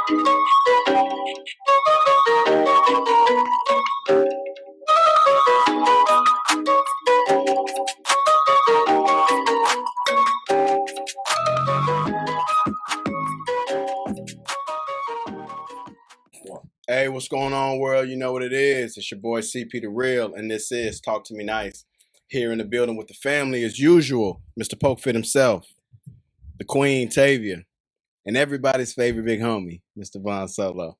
Hey, what's going on, world? You know what it is. It's your boy CP the Real, and this is Talk to Me Nice. Here in the building with the family as usual, Mr. Pokefit himself, the Queen Tavia, and everybody's favorite big homie, Mr. Von Solo.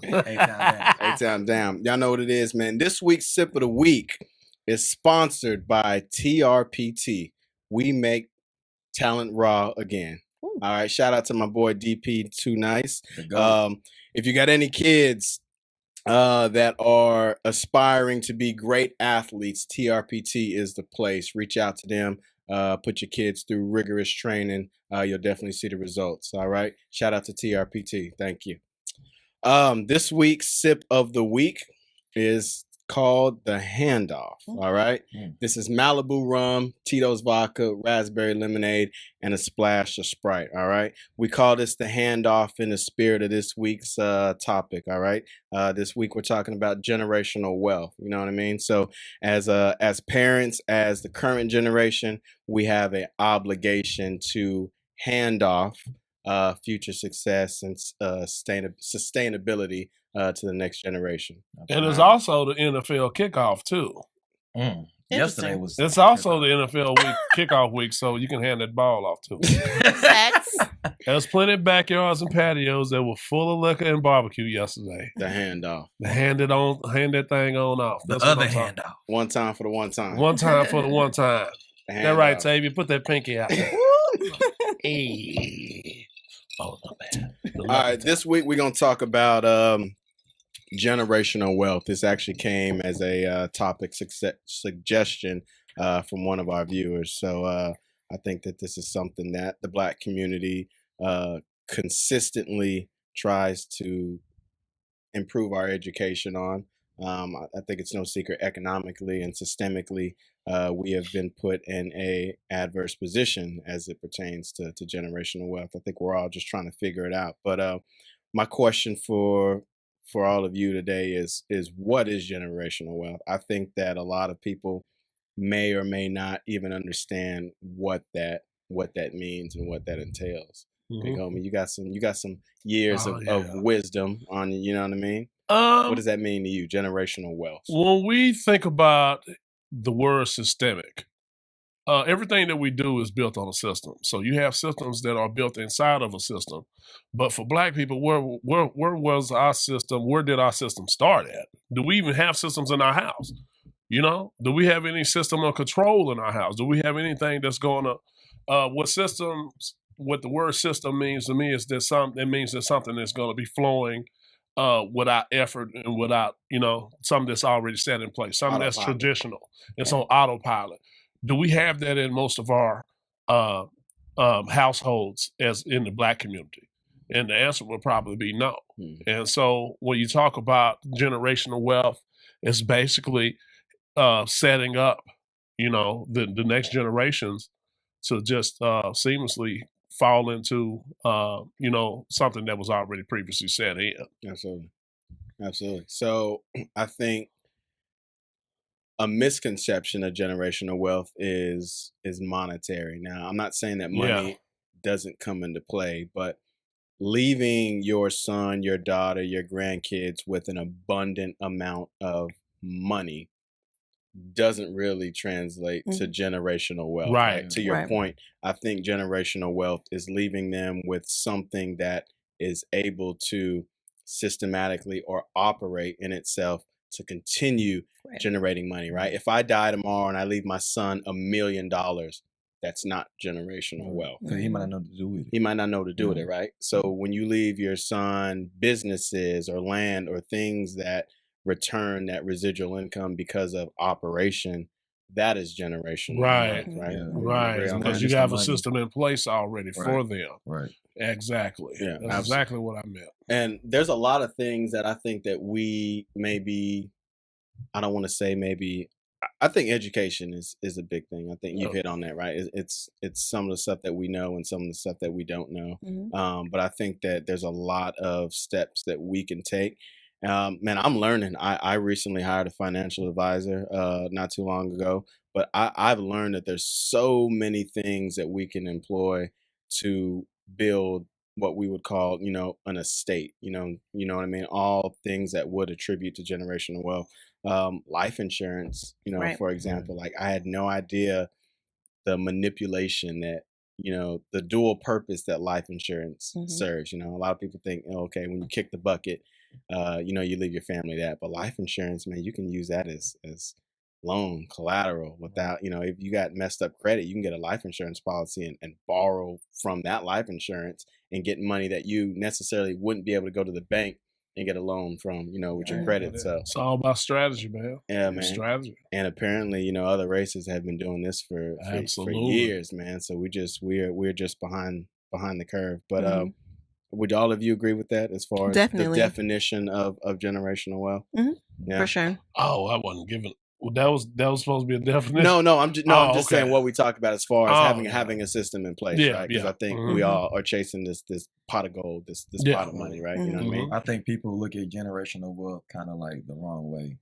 A-Town down. Y'all know what it is, man. This week's Sip of the Week is sponsored by TRPT. We make talent raw again. Ooh. All right, shout out to my boy DP Too Nice. If you got any kids that are aspiring to be great athletes, TRPT is the place. Reach out to them. Put your kids through rigorous training. You'll definitely see the results. All right. Shout out to TRPT. Thank you. This week's Sip of the Week is called the Handoff. All right. This is Malibu rum, Tito's vodka, raspberry lemonade, and a splash of Sprite. All right. We call this the Handoff in the spirit of this week's topic. All right. This week we're talking about generational wealth. You know what I mean? So as parents, as the current generation, we have an obligation to hand off future success and sustainability to the next generation. And it's also the NFL kickoff too. Yesterday was. It's also the NFL week kickoff week, so you can hand that ball off too. There's plenty of backyards and patios that were full of liquor and barbecue yesterday. The handoff. Hand that thing on off. That's the other handoff. One time for the one time. One time for the one time. That right, Tavia. Put that pinky out there. Hey. Oh, no, man. All right, this week we're going to talk about generational wealth. This actually came as a topic suggestion from one of our viewers. So I think that this is something that the Black community consistently tries to improve our education on. I think it's no secret economically and systemically we have been put in a adverse position as it pertains to generational wealth. I think we're all just trying to figure it out. But my question for all of you today is what is generational wealth? I think that a lot of people may or may not even understand what that means and what that entails. Big homie, you got some years of wisdom on you. You know what I mean? What does that mean to you, generational wealth? When we think about the word systemic, everything that we do is built on a system. So you have systems that are built inside of a system. But for Black people, where was our system? Where did our system start at? Do we even have systems in our house? You know, do we have any system of control in our house? Do we have anything that's going to what the word system means to me is that it means that something that's going to be flowing without effort and without, something that's already set in place, something that's traditional. It's on autopilot. Do we have that in most of our households as in the Black community? And the answer would probably be no. And so when you talk about generational wealth, it's basically setting up, the next generations to just seamlessly fall into, something that was already previously set in. Absolutely. So I think a misconception of generational wealth is monetary. Now, I'm not saying that money doesn't come into play, but leaving your son, your daughter, your grandkids with an abundant amount of money doesn't really translate to generational wealth. Right. To your point, I think generational wealth is leaving them with something that is able to systematically or operate in itself to continue generating money, right? If I die tomorrow and I leave my son $1 million, that's not generational wealth. Because he might not know what to do with it. He might not know what to do with it, right? So when you leave your son businesses or land or things that return that residual income because of operation, that is generational. Right. Right. Because you have a system in place already for them. Right. Exactly. Yeah. That's exactly what I meant. And there's a lot of things that I think that we maybe, I don't want to say maybe I think education is a big thing. I think you've Yeah. hit on that, right? It's some of the stuff that we know and some of the stuff that we don't know. But I think that there's a lot of steps that we can take. Man, I'm learning. I recently hired a financial advisor not too long ago, but I've learned that there's so many things that we can employ to build what we would call, an estate. You know what I mean? All things that would attribute to generational wealth. Life insurance, Right. for example, like I had no idea the manipulation that, the dual purpose that life insurance serves. A lot of people think, okay, when you kick the bucket, you leave your family that, but life insurance, man, you can use that as loan collateral without, if you got messed up credit, you can get a life insurance policy and borrow from that life insurance and get money that you necessarily wouldn't be able to go to the bank and get a loan from, with your credit. So It's all about strategy, man. yeah, man. Strategy. And apparently, other races have been doing this for Absolutely. years, man. So we're just behind the curve. But would all of you agree with that as far as Definitely. the definition of generational wealth? Yeah. For sure. Oh, I wasn't given. Well, that was supposed to be a definition. No, I'm just saying okay. what we talk about as far as having a system in place, Yeah, right? Because yeah. I think we all are chasing this pot of gold, this Yeah. pot of money, right? You know what I mean? I think people look at generational wealth kind of like the wrong way.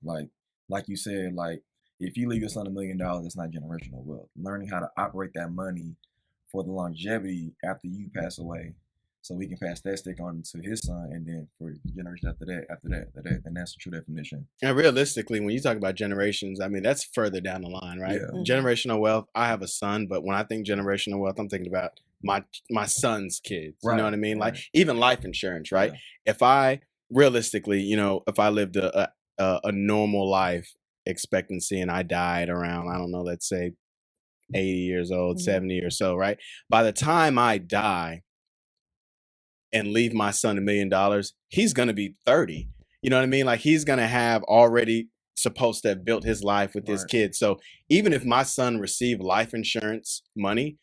Like you said, like if you leave your son $1 million, it's not generational wealth. Learning how to operate that money for the longevity after you pass away, so we can pass that stick on to his son, and then for generations after that, and that's the true definition. And realistically, when you talk about generations, I mean, that's further down the line, right? Yeah. Generational wealth, I have a son, but when I think generational wealth, I'm thinking about my son's kids. You know what I mean? Right. Like even life insurance, right? Yeah. If I realistically, if I lived a normal life expectancy and I died around, I don't know, let's say 80 years old, 70 or so, right? By the time I die and leave my son $1 million, he's going to be 30. You know what I mean? Like he's going to have already supposed to have built his life with his kids. So even if my son received life insurance money,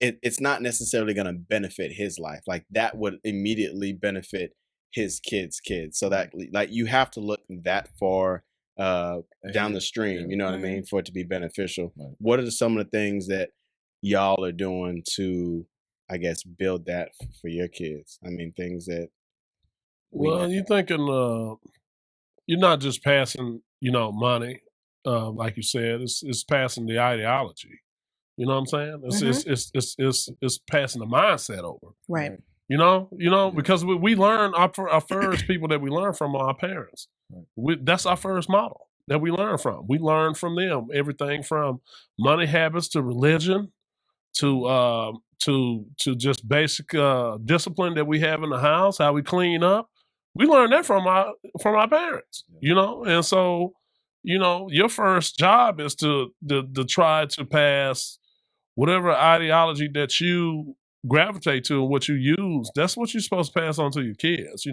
it's not necessarily going to benefit his life. Like that would immediately benefit his kids' So that like you have to look that far down the stream, you know what I mean, for it to be beneficial. Right. What are some of the things that y'all are doing to, I guess, build that for your kids? I mean, things that. Well, you're thinking, you're not just passing, money, like you said. It's passing the ideology. You know what I'm saying? It's passing the mindset over. Right. Because we learn our first people that we learn from are our parents. Right. That's our first model that we learn from. We learn from them everything from money habits to religion to just basic discipline that we have in the house, how we clean up. We learn that from our parents, and so your first job is to try to pass whatever ideology that you gravitate to and what you use. That's what you're supposed to pass on to your kids,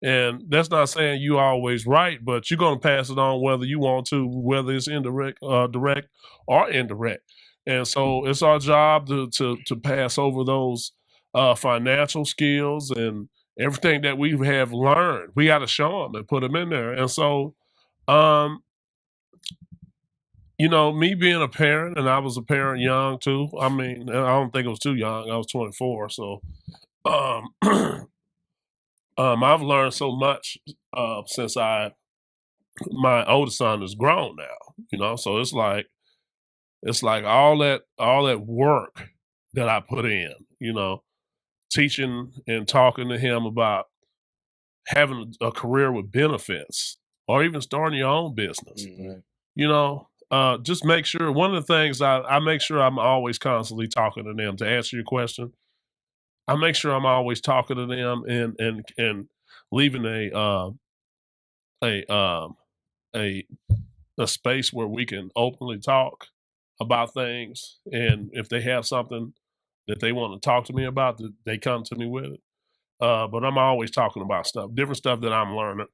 and that's not saying you always right, but you're going to pass it on whether you want to, whether it's indirect, direct or indirect. And so it's our job to pass over those financial skills and everything that we have learned. We got to show them and put them in there. And so, me being a parent, and I was a parent young too. I mean, I don't think it was too young. I was 24. So I've learned so much since my oldest son is grown now, so it's like all that work that I put in, teaching and talking to him about having a career with benefits or even starting your own business. Just make sure, one of the things I make sure I'm always constantly talking to them. To answer your question, I make sure I'm always talking to them and leaving a space where we can openly talk about things, and if they have something that they want to talk to me about, they come to me with it. But I'm always talking about different stuff that I'm learning,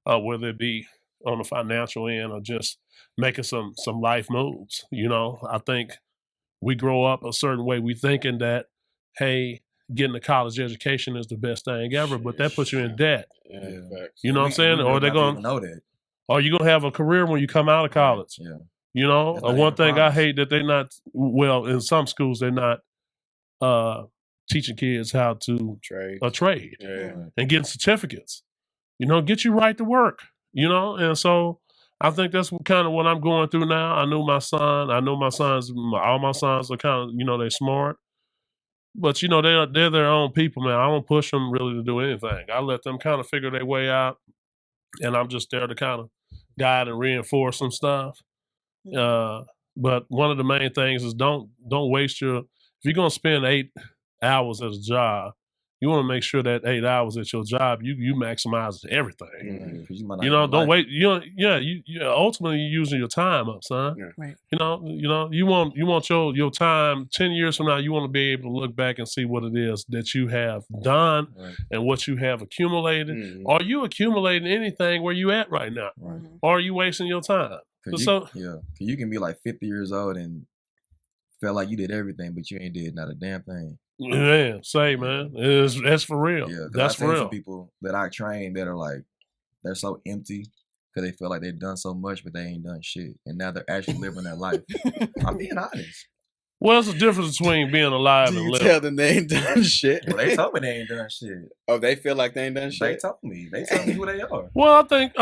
whether it be on the financial end or just making some life moves. I think we grow up a certain way. We thinking that, hey, getting a college education is the best thing ever, but that puts you in debt. Yeah. You know what I'm saying? Or they're going to know that. Or you're going to have a career when you come out of college. Yeah. You know, That's not one even a thing I promise. hate that they're not, well, in some schools, they're not teaching kids how to Trade. trade Yeah. and getting certificates. You know, get you right to work, you know? And so I think that's kind of what I'm going through now. I know my sons, all my sons are kind of, you know, they're smart. But, you know, they're their own people, man. I don't push them really to do anything. I let them kind of figure their way out. And I'm just there to kind of guide and reinforce some stuff. But one of the main things is don't waste if you're going to spend 8 hours at a job, you want to make sure that 8 hours at your job, you maximize everything. Mhm. Because you might not You know, even don't like wait. You ultimately you're using your time up, son. Yeah. Right. You know, you want your time 10 years from now, you want to be able to look back and see what it is that you have done Right. and what you have accumulated. Mhm. Are you accumulating anything where you at right now? Right. Or are you wasting your time? Cause So you can be like 50 years old and feel like you did everything, but you ain't did not a damn thing. yeah, man, that's for real. Yeah, because That's I've for seen real. some people that I train that are like, they're so empty because they feel like they've done so much, but they ain't done shit. And now they're actually living their life. I'm being honest. Well, there's a difference between being alive Do and you living. tell them they ain't done shit? Well, they told me they ain't done shit. Oh, they feel like they ain't done They shit? told me. They told me who they are. Well, I think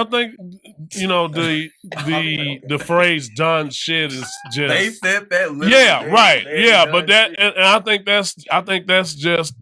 you know the Okay. the phrase "done shit" is just They said that. Literally. yeah, right, They yeah. ain't But done shit. and I think that's just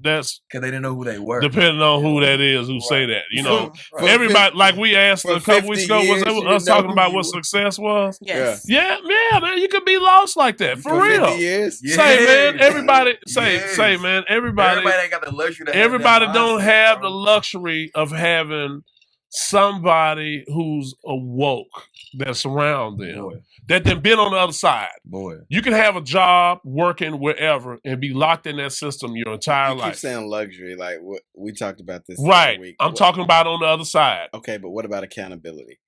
that's Because they didn't know who they were. depending on who that is who say Right. that. You know, For everybody 50 like we asked for a couple weeks 50 ago was years, you us didn't know talking who about you what were. success was. Yes. Yeah, man, you could be lost like that for For real. 50 years? Say, man, Yes. everybody Yes. say, man, everybody ain't got the luxury to have everybody that don't mindset, have bro. the luxury of having somebody who's awoke that's around them Boy. that then been on the other side. Boy. You can have a job working wherever and be locked in that system your entire You keep life. saying luxury. Like, what we talked about this the other Right. week. I'm talking about on the other side. Okay, but what about accountability?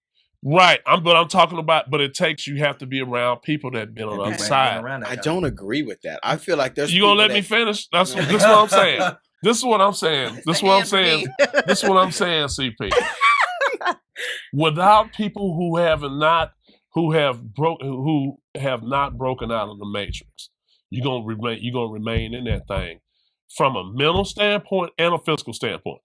Right. But I'm talking about, but it takes you have to be around people that been on the And other people ain't been side. around that I kind don't of agree with that. I feel like there's You gonna people let me that- finish? This No. what I'm saying. This is what I'm saying. This is what I'm Hand for saying. me. This is what I'm saying, CP. Without people who have not broken out of the matrix, you're gonna remain in that thing from a mental standpoint and a physical standpoint.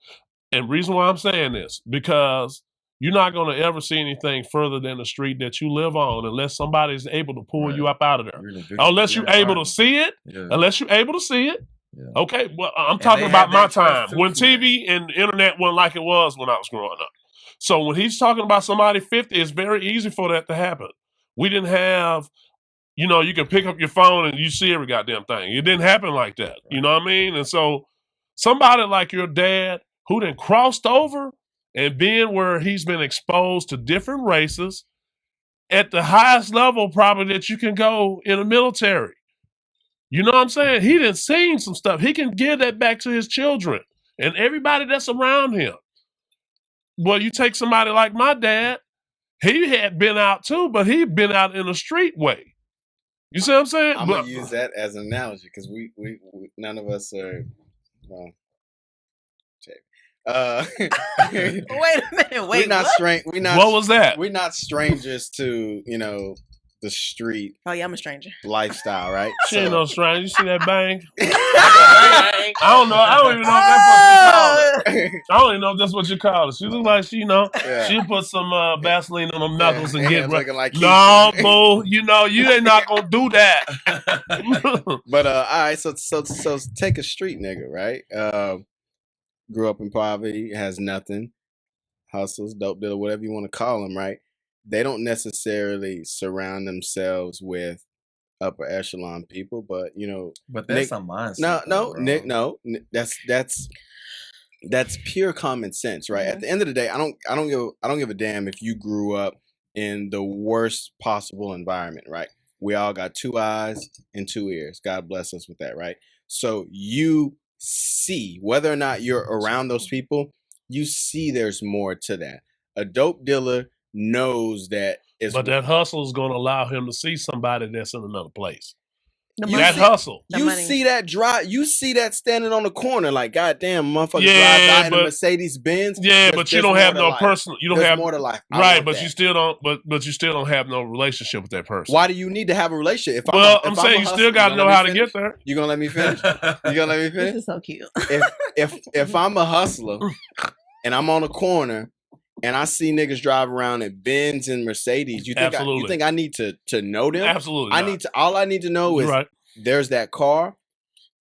And reason why I'm saying this, because you're not gonna ever see anything further than the street that you live on unless somebody's able to pull Right. you up out of there. You're in a victim Unless of you're your able to environment. see it. Yeah. Unless you're able to see it. Yeah. Okay, well, I'm And talking they about have my that trust time to when see TV and the internet wasn't like it was when I was growing up. So when he's talking about somebody 50, it's very easy for that to happen. We didn't have, you know, you can pick up your phone and you see every goddamn thing. It didn't happen like that. You know what I mean? And so somebody like your dad who then crossed over and being where he's been exposed to different races at the highest level probably that you can go in the military. You know what I'm saying? He done seen some stuff. He can give that back to his children and everybody that's around him. Well, you take somebody like my dad, he had been out too, but he'd been out in a street way. You see what I'm saying? I'm gonna use that as an analogy because we none of us are well. Wait a minute. Wait, we're not what? strange. We're not. What was that? We're not strangers to the street Oh yeah, I'm a stranger. lifestyle, right? She ain't no stranger. You see that bang? I I don't know. I don't even know if that's what you call it. I don't even know if that's what you call it. She look like Yeah. she'll put some Vaseline on them knuckles and get looking like no, Keisha. boo. You ain't not gonna do that. But all right, so take a street nigga, right? Grew up in poverty, has nothing, hustles, dope dealer, whatever you want to call them, right? They don't necessarily surround themselves with upper echelon people, but But that's Nick, a mindset. no, though, bro. Nick, no, that's pure common sense, right? At the end of the day, I don't give a damn if you grew up in the worst possible environment, right? We all got 2 eyes and 2 ears. God bless us with that, right? So you see whether or not you're around those people, you see there's more to that. A dope dealer knows that it's But that hustle is gonna allow him to see somebody that's in another place. The You money. That see- hustle. The You money. see that drive. You see that standing on the corner, like goddamn, motherfucker Yeah, drive by in a but- Mercedes Benz. Yeah, but you don't have no personal. You don't There's have more to life. I right, want but that. you still don't. But you still don't have no relationship with that person. Why do you need to have a relationship? I'm saying you still got to know how to get there. You gonna let me finish? You gonna let me This finish? is so cute. If I'm a hustler and I'm on a corner and I see niggas drive around in Benz and Mercedes, you think I need to know them? Absolutely. All I need to know is there's that car.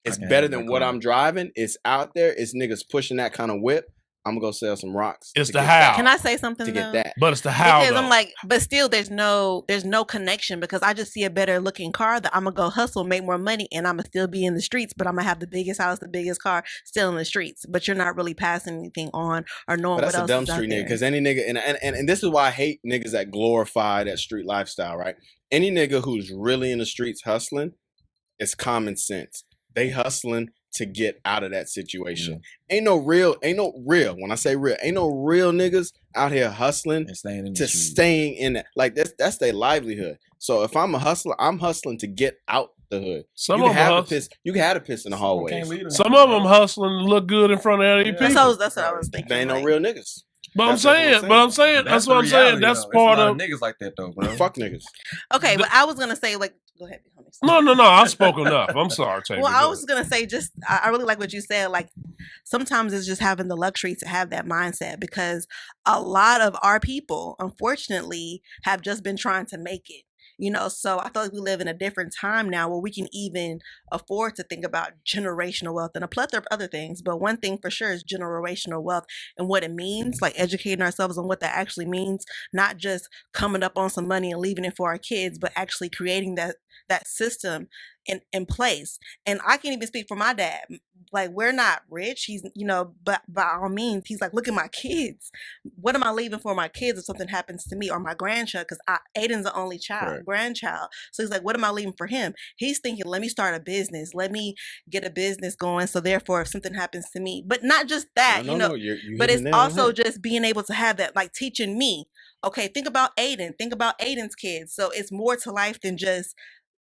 It's better than what I'm driving. It's out there. It's niggas pushing that kind of whip. I'm gonna go sell some rocks. It's the how. Can I say something to though? get that? But it's the how. Because though. I'm like, but still, there's no connection because I just see a better looking car that I'm gonna go hustle, make more money, and I'm gonna still be in the streets. But I'm gonna have the biggest house, the biggest car, still in the streets. But you're not really passing anything on or knowing what else is out there. That's a dumb street nigga. Because any nigga, and this is why I hate niggas that glorify that street lifestyle. Right? Any nigga who's really in the streets hustling, it's common sense. They hustling to get out of that situation. Yeah. Ain't no real, when I say real, ain't no real niggas out here hustling staying in that. Like that's their livelihood. So if I'm a hustler, I'm hustling to get out the hood. Some of them you can have to piss in the hallways. Some of them hustling to look good in front of other people. That's what I was thinking. They ain't no real niggas. But I'm saying, that's what I'm saying. That's part of niggas like that though, bro. Fuck niggas. Okay, but I was gonna say like, go ahead. No. I spoke enough. I'm sorry, Taylor. Well, I was gonna say I really like what you said. Like sometimes it's just having the luxury to have that mindset because a lot of our people, unfortunately, have just been trying to make it. So I feel like we live in a different time now where we can even afford to think about generational wealth and a plethora of other things. But one thing for sure is generational wealth and what it means, like educating ourselves on what that actually means, not just coming up on some money and leaving it for our kids, but actually creating that system in place. And I can't even speak for my dad. Like, we're not rich. He's, but by all means, he's like, look at my kids. What am I leaving for my kids if something happens to me or my grandchild? Because Aiden's the only grandchild. So he's like, what am I leaving for him? He's thinking, let me start a business. Let me get a business going. So therefore, if something happens to me, but not just that, but it's also just being able to have that, like teaching me, okay, think about Aiden. Think about Aiden's kids. So it's more to life than just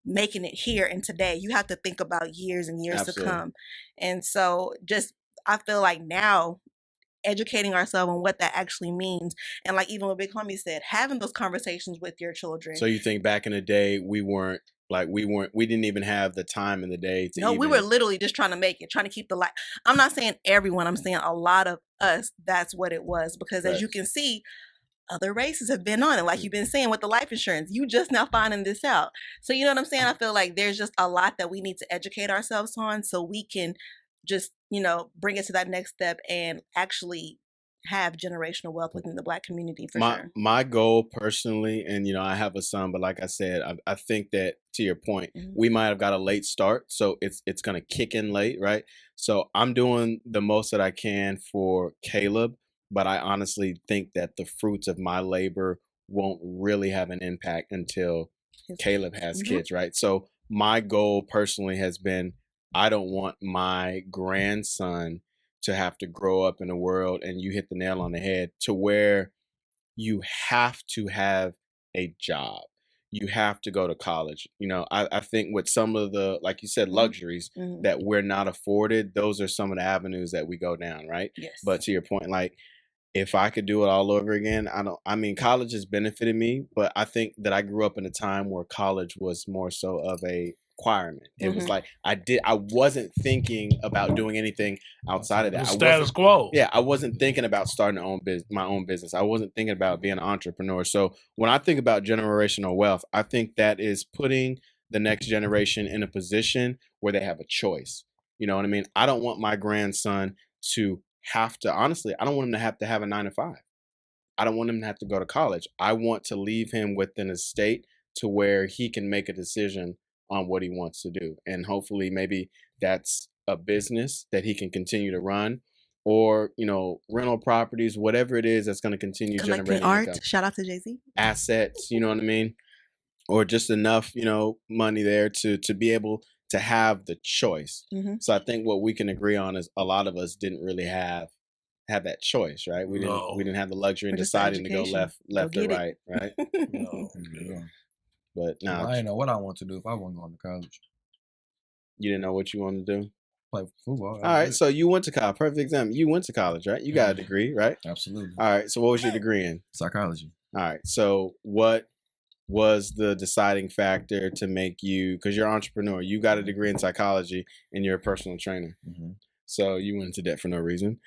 making it here and today. You have to think about years and years to come. And so I feel like now educating ourselves on what that actually means. And like even what Big Homie said, having those conversations with your children. So you think back in the day, we didn't even have the time in the day to we were literally just trying to make it, trying to keep the light. I'm not saying everyone, I'm saying a lot of us, that's what it was. Because as you can see, other races have been on it, like you've been saying with the life insurance. You just now finding this out. So you know what I'm saying? I feel like there's just a lot that we need to educate ourselves on so we can just, bring it to that next step and actually have generational wealth within the Black community for sure. My goal personally, and I have a son, but like I said, I think that to your point, we might have got a late start, so it's gonna kick in late, right? So I'm doing the most that I can for Caleb. But I honestly think that the fruits of my labor won't really have an impact until Caleb has kids, right? So my goal personally has been, I don't want my grandson to have to grow up in a world, and you hit the nail on the head, to where you have to have a job. You have to go to college. I think with some of the, like you said, luxuries that we're not afforded, those are some of the avenues that we go down, right? Yes. But to your point, like, if I could do it all over again, college has benefited me, but I think that I grew up in a time where college was more so of a requirement. It was like I wasn't thinking about doing anything outside of that. Status quo. Yeah, I wasn't thinking about starting my own business. I wasn't thinking about being an entrepreneur. So when I think about generational wealth, I think that is putting the next generation in a position where they have a choice. You know what I mean? I don't want my grandson to honestly, I don't want him to have a 9-to-5. I don't want him to have to go to college. I want to leave him within a state to where he can make a decision on what he wants to do. And hopefully maybe that's a business that he can continue to run, or, rental properties, whatever it is that's going to continue generating art. income. Shout out to Jay-Z. Assets, you know what I mean? Or just enough, money there to be able to have the choice. So I think what we can agree on is a lot of us didn't really have that choice, right? We didn't have the luxury in deciding to go left or right, right? No. But I didn't know what I want to do if I wasn't going to college. You didn't know what you wanted to do? Play football. All right, so you went to college. Perfect example. You went to college, right? You got a degree, right? Absolutely. All right, so what was your degree in? Psychology. All right, so what was the deciding factor to make you, because you're an entrepreneur, you got a degree in psychology and you're a personal trainer. Mm-hmm. So you went into debt for no reason.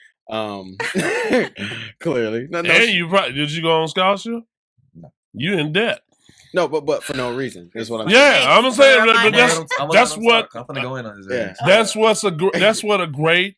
Clearly. No, And you did you go on scholarship? No. You in debt. No, but for no reason. That's what I'm Yeah, saying. I'm saying that, but that's what I'm gonna go in on this. Yeah. that's what a great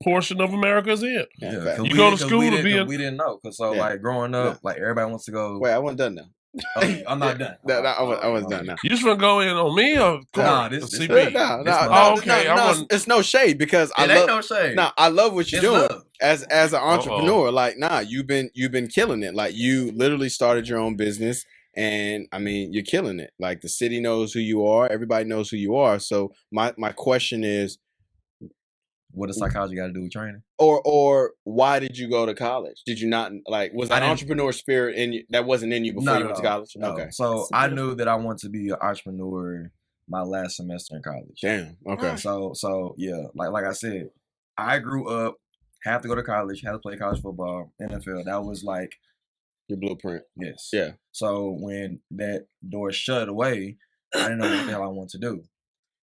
portion of America is in. Yeah, You go to school to be we didn't know, because Yeah. like growing up, like everybody wants to go. Wait, I wasn't done now. Oh, I'm not done. No, I was done now. You just want to go in on me or Nah, Corey, this CP? my- It's no shade because I It ain't love. no shade. No, I love what you're It's doing love. as an entrepreneur. Like, you've been killing it. Like, you literally started your own business, and I mean, you're killing it. Like, the city knows who you are. Everybody knows who you are. So my question is, What does psychology got to do with training? or why did you go to college? Did you not was that I didn't- entrepreneur spirit in you that wasn't in you before you went to college? No. Okay. So I knew that I wanted to be an entrepreneur my last semester in college. Damn. Okay. So yeah, like I said, I grew up, had to go to college, had to play college football, NFL. That was like Your blueprint. yes. Yeah. So when that door shut away, I didn't know what the hell I wanted to do.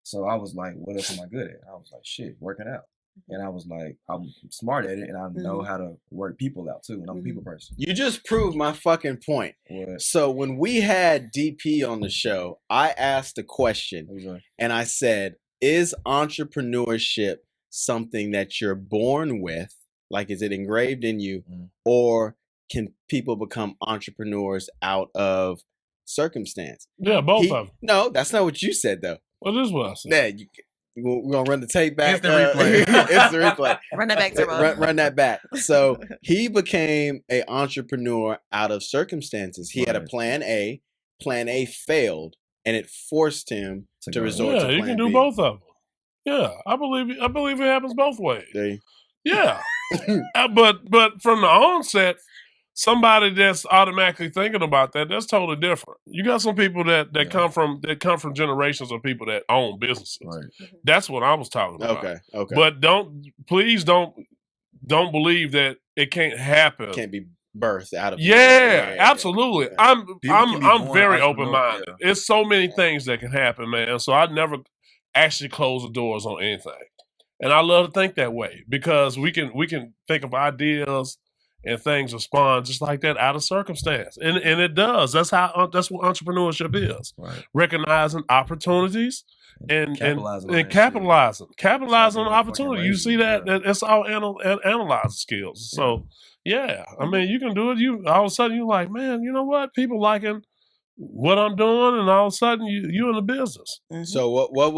So I was like, what else am I good at? I was like, shit, working out. And I was like, I'm smart at it, and I know how to work people out too, and I'm a people person. You just proved my fucking point. What? So when we had DP on the show, I asked a question, and I said, is entrepreneurship something that you're born with? Like, is it engraved in you? Or can people become entrepreneurs out of circumstance? Yeah, both of them. No, that's not what you said, though. What is what I said? Yeah, we're going to run the tape back. Instant replay. Instant replay. Run that back, Turbo. Run that back. So he became an entrepreneur out of circumstances. He had a plan A. Plan A failed, and it forced him to resort to plan B. Yeah, you can do both of them. Yeah, I believe it happens both ways. See? Yeah, but from the onset, somebody that's automatically thinking about that's totally different. You got some people that come from generations of people that own businesses. Right. That's what I was talking about. Okay. But please don't believe that it can't happen. It can't be birthed out of. Yeah, absolutely. Yeah. I'm very open minded. It's so many things that can happen, man. So I never actually close the doors on anything, and I love to think that way because we can think of ideas and things respond just like that out of circumstance, and it does. That's what entrepreneurship is. Right. Recognizing opportunities and capitalizing on opportunity. You see that it's all analyzing skills. Yeah. So yeah, I mean, you can do it. You all of a sudden you're like, man, you know what? People liking what I'm doing, and all of a sudden you in the business. Mm-hmm. So what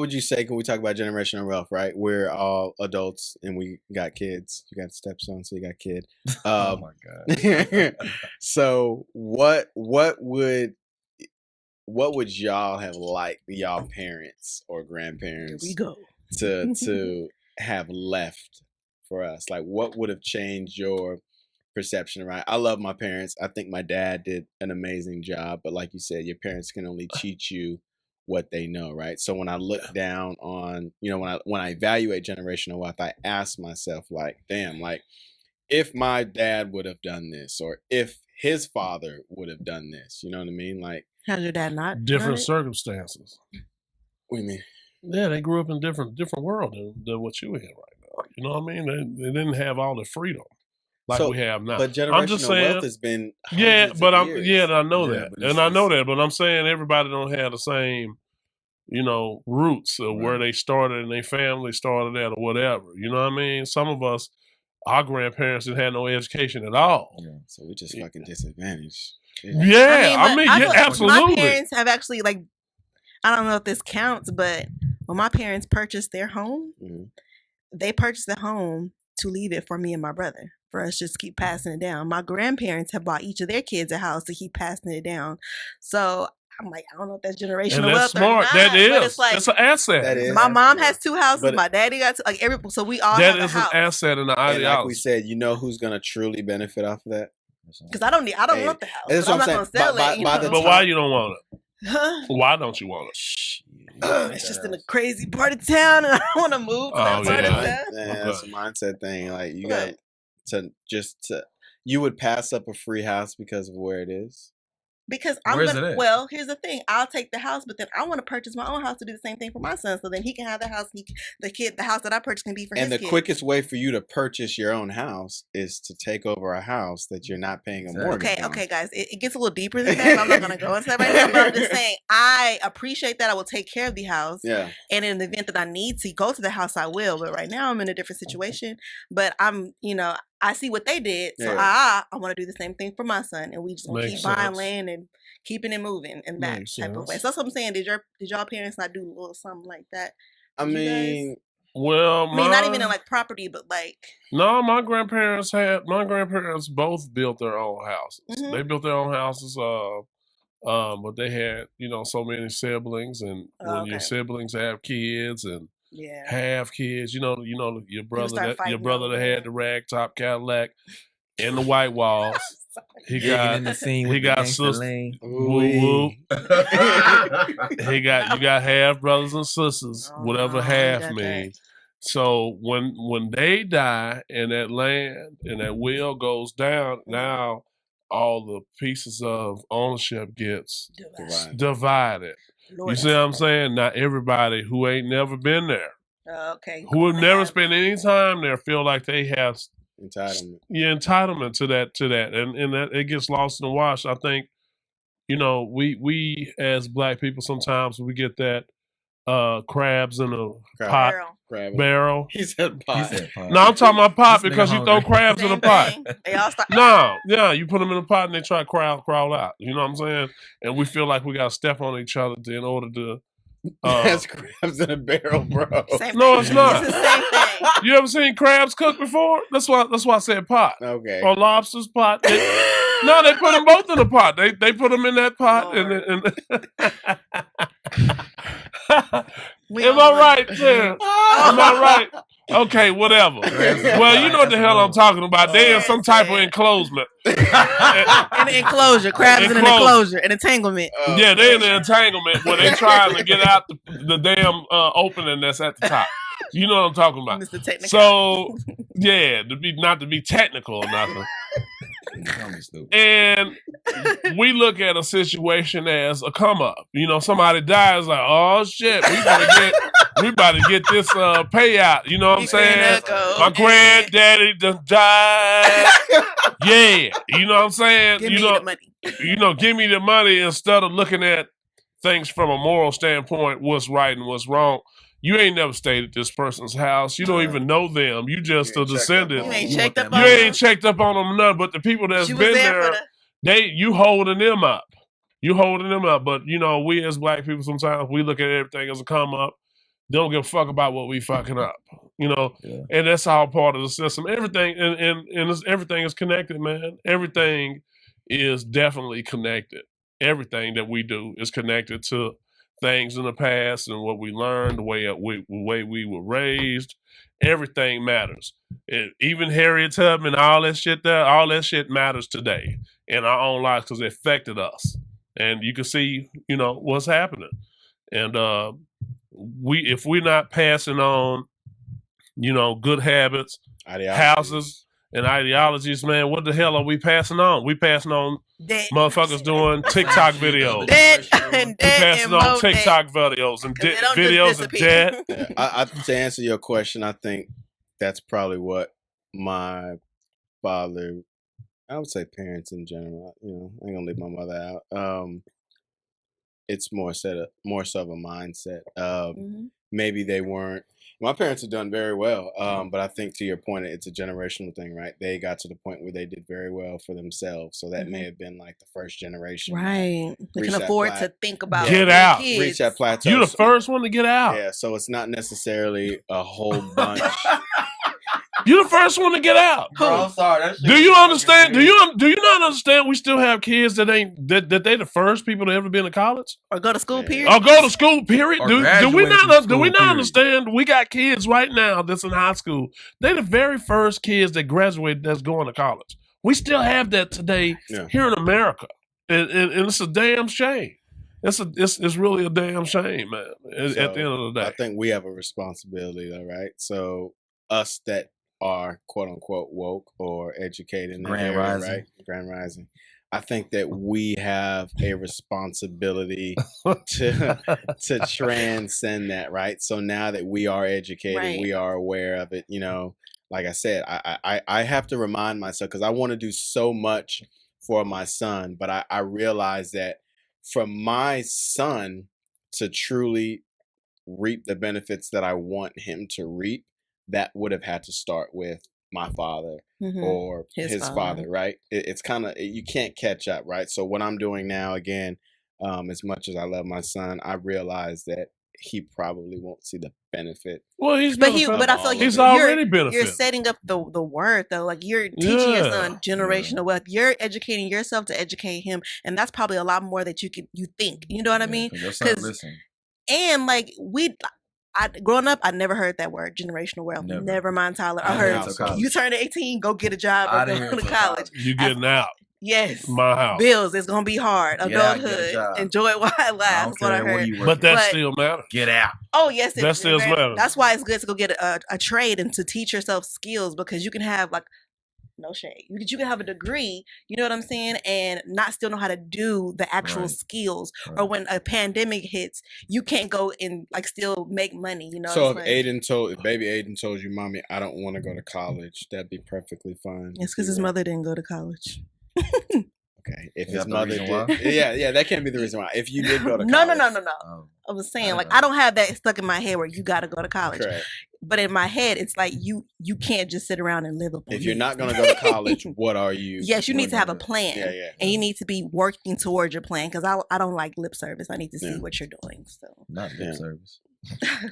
would you say? Can we talk about generational wealth? Right, we're all adults and we got kids. You got stepson, so you got kid. Oh my god! So what would y'all have liked y'all parents or grandparents to have left for us? Like, what would have changed your perception, right? I love my parents. I think my dad did an amazing job, but like you said, your parents can only teach you what they know, right? So when I look down on, when I evaluate generational wealth, I ask myself, like, damn, like, if my dad would have done this, or if his father would have done this, you know what I mean? Like, how's your dad not? Different circumstances. What do you mean? Yeah, they grew up in different world than what you in right now. You know what I mean? They didn't have all the freedom like we have now. But generational wealth has been I know that. And I know that, but I'm saying everybody don't have the same, roots of where they started and their family started at or whatever. You know what I mean? Some of us, our grandparents didn't have no education at all. Yeah, so we just fucking disadvantaged. Absolutely. My parents have actually, like, I don't know if this counts, but when my parents purchased their home, they purchased the home to leave it for me and my brother, for us just keep passing it down. My grandparents have bought each of their kids a house to keep passing it down. So I'm like, I don't know if that's generational wealth or not. That is. But it's like, that's an asset. That is. My mom has 2 houses. My daddy got 2. So we all have a house. That is an asset in the ideology. And like we said, you know who's gonna truly benefit off of that? Because I don't want the house. That's I'm what not I'm going to sell it. But why you don't want it? Why don't you want it? It's just in a crazy part of town, and I want to move to that part of town. That's a mindset thing. Like you Look. got to you would pass up a free house because of where it is. Because I'm Where's gonna. it at? Well, here's the thing. I'll take the house, but then I want to purchase my own house to do the same thing for my son. So then he can have the house. The house that I purchased can be for And his the kid. quickest way for you to purchase your own house is to take over a house that you're not paying a mortgage on. Okay, guys. It gets a little deeper than that. I'm not gonna go into that right now. But I'm just saying, I appreciate that. I will take care of the house. Yeah. And in the event that I need to go to the house, I will. But right now, I'm in a different situation. But I see what they did, so I want to do the same thing for my son, and we just want to keep buying land and keeping it moving in that type of way. So that's what I'm saying. Did y'all parents not do a little something like that? I mean, not even in like property, but like. No, my grandparents both built their own houses. Mhm. They built their own houses, but they had so many siblings, and when your siblings have kids and have kids, your brother that had the ragtop Cadillac and the white walls. He got sisters. Woo. You got half brothers and sisters, whatever half means. So when they die and that land and that will goes down, now all the pieces of ownership gets divided. You see what I'm saying? Not everybody who ain't never been there, who have never spent any time there, feel like they have entitlement to that, and that it gets lost in the wash. I think, we as black people sometimes we get that crabs in a pot barrel. He said pot. No, I'm talking about pot because you throw crabs in a pot. They all start. No, you put them in a pot and they try to crawl out. You know what I'm saying? And we feel like we got to step on each other in order to. That's crabs in a barrel, bro. No, it's not. It's the same thing. You ever seen crabs cooked before? That's why I said pot. Okay. Or lobsters pot. No, they put them both in a pot. They put them in that pot Am I right, Tim? Am I right? Okay, whatever. Well, you know what the hell I'm talking about. They in some type of enclosement. An enclosure. Crabs in an enclosure. An entanglement. Yeah, they in an entanglement where they trying to get out the damn opening that's at the top. You know what I'm talking about. So, yeah, not to be technical or nothing. And we look at a situation as a come up. Somebody dies, like, oh shit, we about to get this payout. You know what I'm saying? My granddaddy just died. Yeah, you know what I'm saying? Give me the money. Give me the money instead of looking at things from a moral standpoint, what's right and what's wrong. You ain't never stayed at this person's house. You don't even know them. You just a descendant. You ain't checked up on them none. But the people that's been there, you holding them up. You holding them up. But we as black people sometimes we look at everything as a come up. Don't give a fuck about what we fucking up. And that's all part of the system. Everything and everything is connected, man. Everything is definitely connected. Everything that we do is connected to things in the past and what we learned, the way we were raised. Everything matters. Even Harriet Tubman, all that shit matters today in our own lives because it affected us. And you can see, what's happening. And if we're not passing on, good habits, houses, and ideologies, man, what the hell are we passing on? We passing on motherfuckers doing TikTok videos. We passing on TikTok videos and videos of dead. Yeah, to answer your question, I think that's probably what my father, I would say parents in general, I ain't gonna leave my mother out. It's more so of a mindset. Maybe they weren't. My parents have done very well, but I think to your point, it's a generational thing, right? They got to the point where they did very well for themselves, so that may have been like the first generation, right? They can afford to think about get out, kids. Reach that plateau. You're the first one to get out. Yeah, so it's not necessarily a whole bunch. You're the first one to get out. Bro, I'm sorry. Do you understand? Do you not understand? We still have kids that they the first people to ever been to college or go to school. Period. Or go to school. Period. Or Do we not period. understand? We got kids right now that's in high school. They the very first kids that graduated that's going to college. We still have that today here in America, and it's a damn shame. It's really a damn shame, man. At the end of the day, I think we have a responsibility, though, right? So us that are quote unquote woke or educated in the Grand area, Rising. right? Grand Rising. I think that we have a responsibility to transcend that, right? So now that we are educated, Right. we are aware of it. Like I said, I have to remind myself because I want to do so much for my son, but I realize that for my son to truly reap the benefits that I want him to reap, that would have had to start with my father or his father, right? It's kind of, you can't catch up, right? So what I'm doing now, again, as much as I love my son, I realize that he probably won't see the benefit. well, he's But I feel like he's you're already benefited. you're setting up the word though. Like you're teaching your son generational wealth. You're educating yourself to educate him, and that's probably a lot more that you think. You know what I mean? Your son listen. And like growing up, I never heard that word, generational wealth. Never mind, Tyler. I heard you turn 18, go get a job or go to college. You getting out. Yes. My house. Bills, it's going to be hard. Adulthood, enjoy it while it lasts. That's what I heard. But that still matters. Get out. Oh, yes. That still matters. That's why it's good to go get a trade and to teach yourself skills, because you can have like, no shade. You can have a degree, you know what I'm saying, and not still know how to do the actual skills. Or when a pandemic hits, you can't go and like still make money, you know. So if baby Aiden told you, "Mommy, I don't want to go to college," that'd be perfectly fine. It's because his mother didn't go to college. Okay, if his mother did, yeah, that can't be the reason why. If you did go to college, no. I was saying, like, I don't have that stuck in my head where you got to go to college. Correct. But in my head, it's like you can't just sit around and live up. If you're not going to go to college, what are you? Yes, you need to have a plan. Yeah. And you need to be working towards your plan, because I don't like lip service. I need to see what you're doing. So not lip service.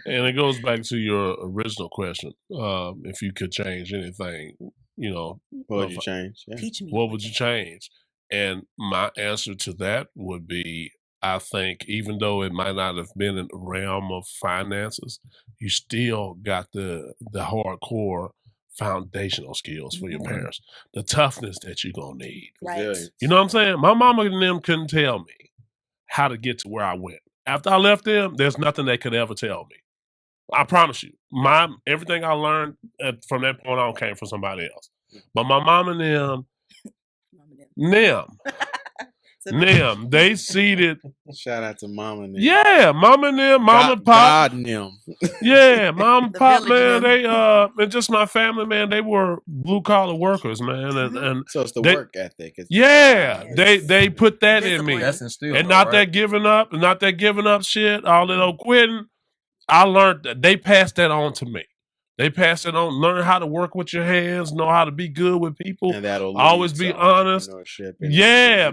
And it goes back to your original question. If you could change anything, what would you change? Yeah. Teach me. What would you change? And my answer to that would be, I think even though it might not have been in the realm of finances, you still got the hardcore foundational skills for your parents. The toughness that you're going to need. Right. You know what I'm saying? My mama and them couldn't tell me how to get to where I went. After I left them, there's nothing they could ever tell me. I promise you. Everything I learned from that point on came from somebody else. But my mom and them, they seeded. Shout out to mama and them. Yeah, mama and them, mama and pop. God and them. Yeah, mom and pop, man. They and just my family, man. They were blue collar workers, man, and so it's the work ethic. They put that in me, that's instilled, and not that giving up, shit, all that old quitting. I learned that they passed that on to me. They passed it on. Learn how to work with your hands. Know how to be good with people. And that'll always be honest. Yeah.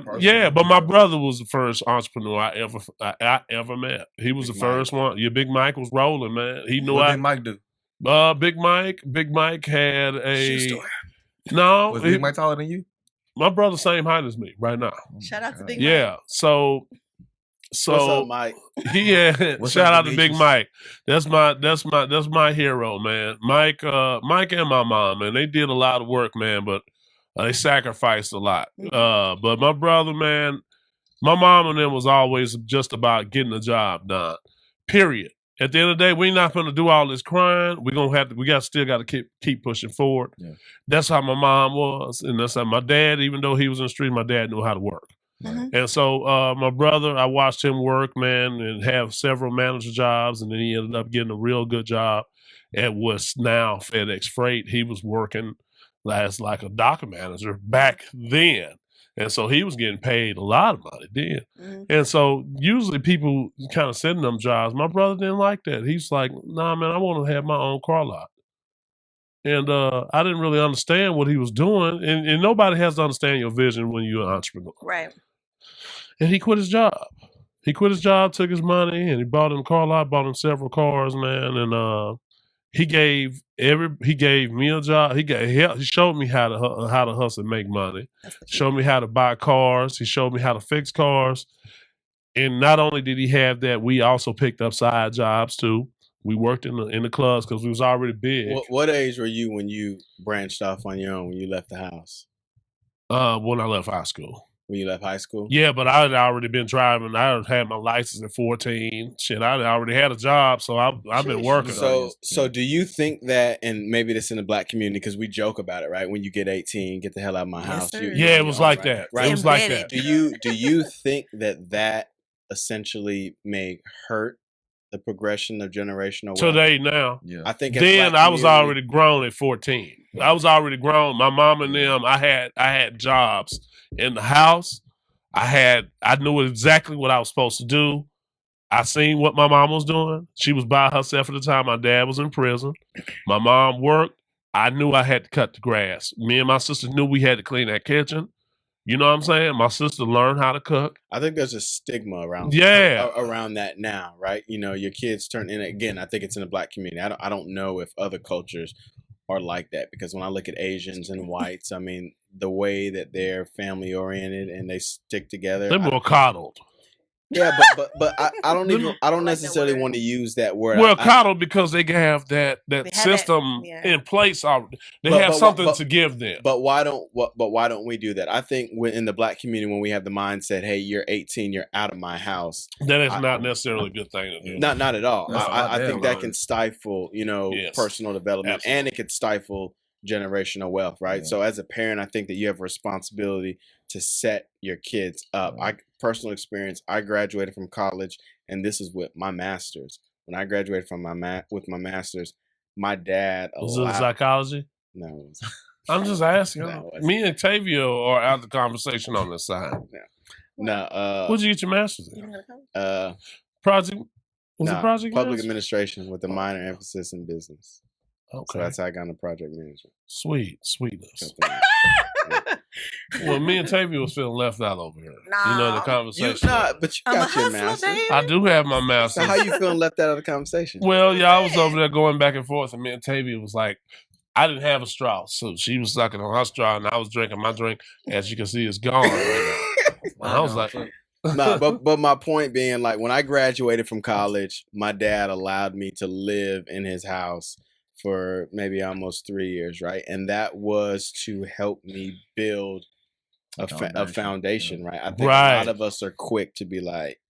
But my brother was the first entrepreneur I ever met. He was the first one. Yeah, Big Mike was rolling, man. He knew what did Mike do? Big Mike had a shoe store. No, was Big Mike taller than you? My brother's same height as me right now. Shout out to Big Mike. Yeah. So what's up, Mike? Shout out to Big Mike. That's my hero, man. Mike and my mom, man, they did a lot of work, man, but they sacrificed a lot. But my brother, man, my mom and them was always just about getting the job done. Period. At the end of the day, we're not going to do all this crying. We still got to keep pushing forward. Yeah. That's how my mom was, and that's how my dad. Even though he was in the street, my dad knew how to work. And so my brother, I watched him work, man, and have several manager jobs, and then he ended up getting a real good job at what's now FedEx Freight. He was working as like a docker manager back then. And so he was getting paid a lot of money then. And so usually people kind of send them jobs. My brother didn't like that. He's like, nah, man, I want to have my own car lot. And I didn't really understand what he was doing. And nobody has to understand your vision when you're an entrepreneur. Right. And he quit his job. He quit his job, took his money, and he bought him a car lot, bought him several cars, man. And he gave me a job. He showed me how to hustle and make money. Showed me how to buy cars. He showed me how to fix cars. And not only did he have that, we also picked up side jobs too. We worked in the clubs because we was already big. What age were you when you branched off on your own, when you left the house? When I left high school. when you left high school? Yeah, but I had already been driving. I had my license at 14. Shit, I already had a job, so I've been working. So do you think that, and maybe this in the black community, because we joke about it, right? When you get 18, get the hell out of my house. sir. Yeah, it was like that. Right? It was like that. Do you think that essentially may hurt the progression of generational wealth? Today now. Yeah. I think Then I was already grown at 14. I was already grown. My mom and them, I had jobs in the house. I knew exactly what I was supposed to do. I seen what my mom was doing. She was by herself at the time. My dad was in prison. My mom worked. I knew I had to cut the grass. Me and my sister knew we had to clean that kitchen. You know what I'm saying? My sister learned how to cook. I think there's a stigma around around that now, right? You know, your kids turn in. Again, I think it's in the black community. I don't know if other cultures are like that, because when I look at Asians and whites, I mean, the way that they're family oriented and they stick together. They're more coddled. Yeah, but I don't necessarily want to use that word. Well, coddled because they have that system in place already. They have something to give them. But why don't we do that? I think in the black community, when we have the mindset, hey, you're 18, you're out of my house. That is not necessarily a good thing to do. Not at all. I think that can stifle, personal development. Absolutely. And it could stifle generational wealth, right? Yeah. So as a parent, I think that you have a responsibility to set your kids up. Personal experience, I graduated from college, and this is with my master's. When I graduated from my master's, my dad was it psychology? No. I'm just asking. Me and Tavio are out of the conversation on this side. No. What'd you get your master's in? Project. Was it project? Public administration with a minor emphasis in business. Okay. So that's how I got into project management. Sweetness. Well, me and Tavia was feeling left out over here. In the conversation. But you got your master's. I do have my master's. So how you feeling left out of the conversation? Well, yeah, I was over there going back and forth, and me and Tavia was like, I didn't have a straw, so she was sucking on her straw, and I was drinking my drink. As you can see, it's gone right now. And I was like, but my point being, like, when I graduated from college, my dad allowed me to live in his house for maybe almost 3 years, right? And that was to help me build a foundation, right? I think a lot of us are quick to be like,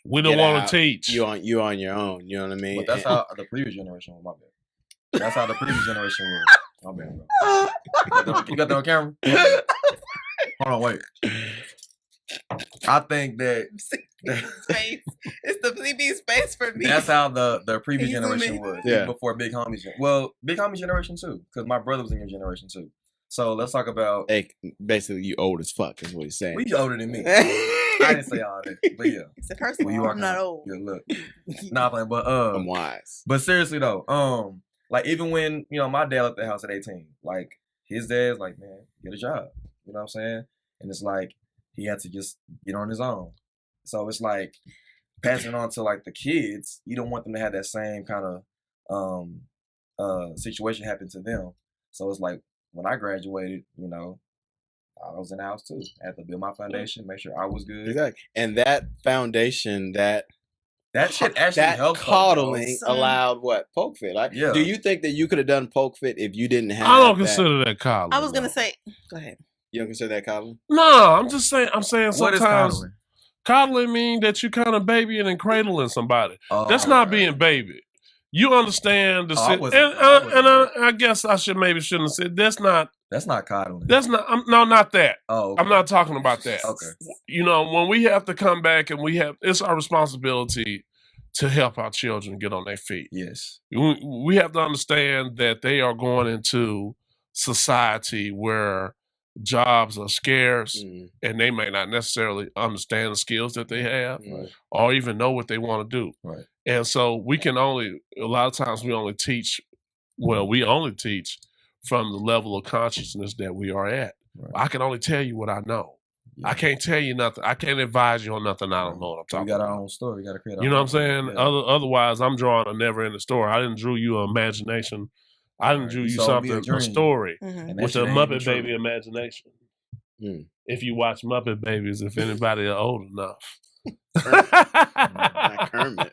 we don't want to teach. You on your own, you know what I mean? But that's how the previous generation was, my bad. That's how the previous generation was. My bad, bro. You got that on camera? Hold on, wait. I think that space. It's the CB space for me. That's how the previous generation was. Yeah. Before Big Homie's. Well, Big Homie's generation too, because my brother was in your generation too. So let's talk about. Hey, basically, you old as fuck is what he's saying. Well, you older than me. I didn't say all that, but yeah. It's the first one. I'm not old. Yeah, look. Not playing, but I'm wise. But seriously though, like even when my dad left the house at 18, like his dad's like, man, get a job. You know what I'm saying? And it's like he had to just get on his own. So it's like passing on to like the kids. You don't want them to have that same kind of situation happen to them. So it's like when I graduated, I was in the house too. I had to build my foundation, make sure I was good. Exactly. And that foundation, that shit actually helped. Coddling allowed what? Poke fit. Like, yeah. Do you think that you could have done poke fit if you didn't have? I don't consider that coddling. I was gonna say, go ahead. You don't consider that coddling? No, I'm just saying. I'm saying what sometimes is coddling mean that you kind of babying and cradling somebody. That's not being baby. You understand the I guess I shouldn't have said that's not. That's not coddling. That's not. Not that. Oh, okay. I'm not talking about that. Okay. When we have to come back and it's our responsibility to help our children get on their feet. Yes. We have to understand that they are going into society where jobs are scarce and they may not necessarily understand the skills that they have or even know what they want to do. Right. And so a lot of times we only teach from the level of consciousness that we are at. Right. I can only tell you what I know. Yeah. I can't tell you nothing. I can't advise you on nothing I don't know what I'm talking about. We got our own story. We got to create our own. You know what I'm saying? Yeah. Otherwise, I'm drawing a never-ending story. I didn't drew you an imagination. I didn't drew you a story with a Muppet Baby imagination. If you watch Muppet Babies, if anybody are old enough. Kermit.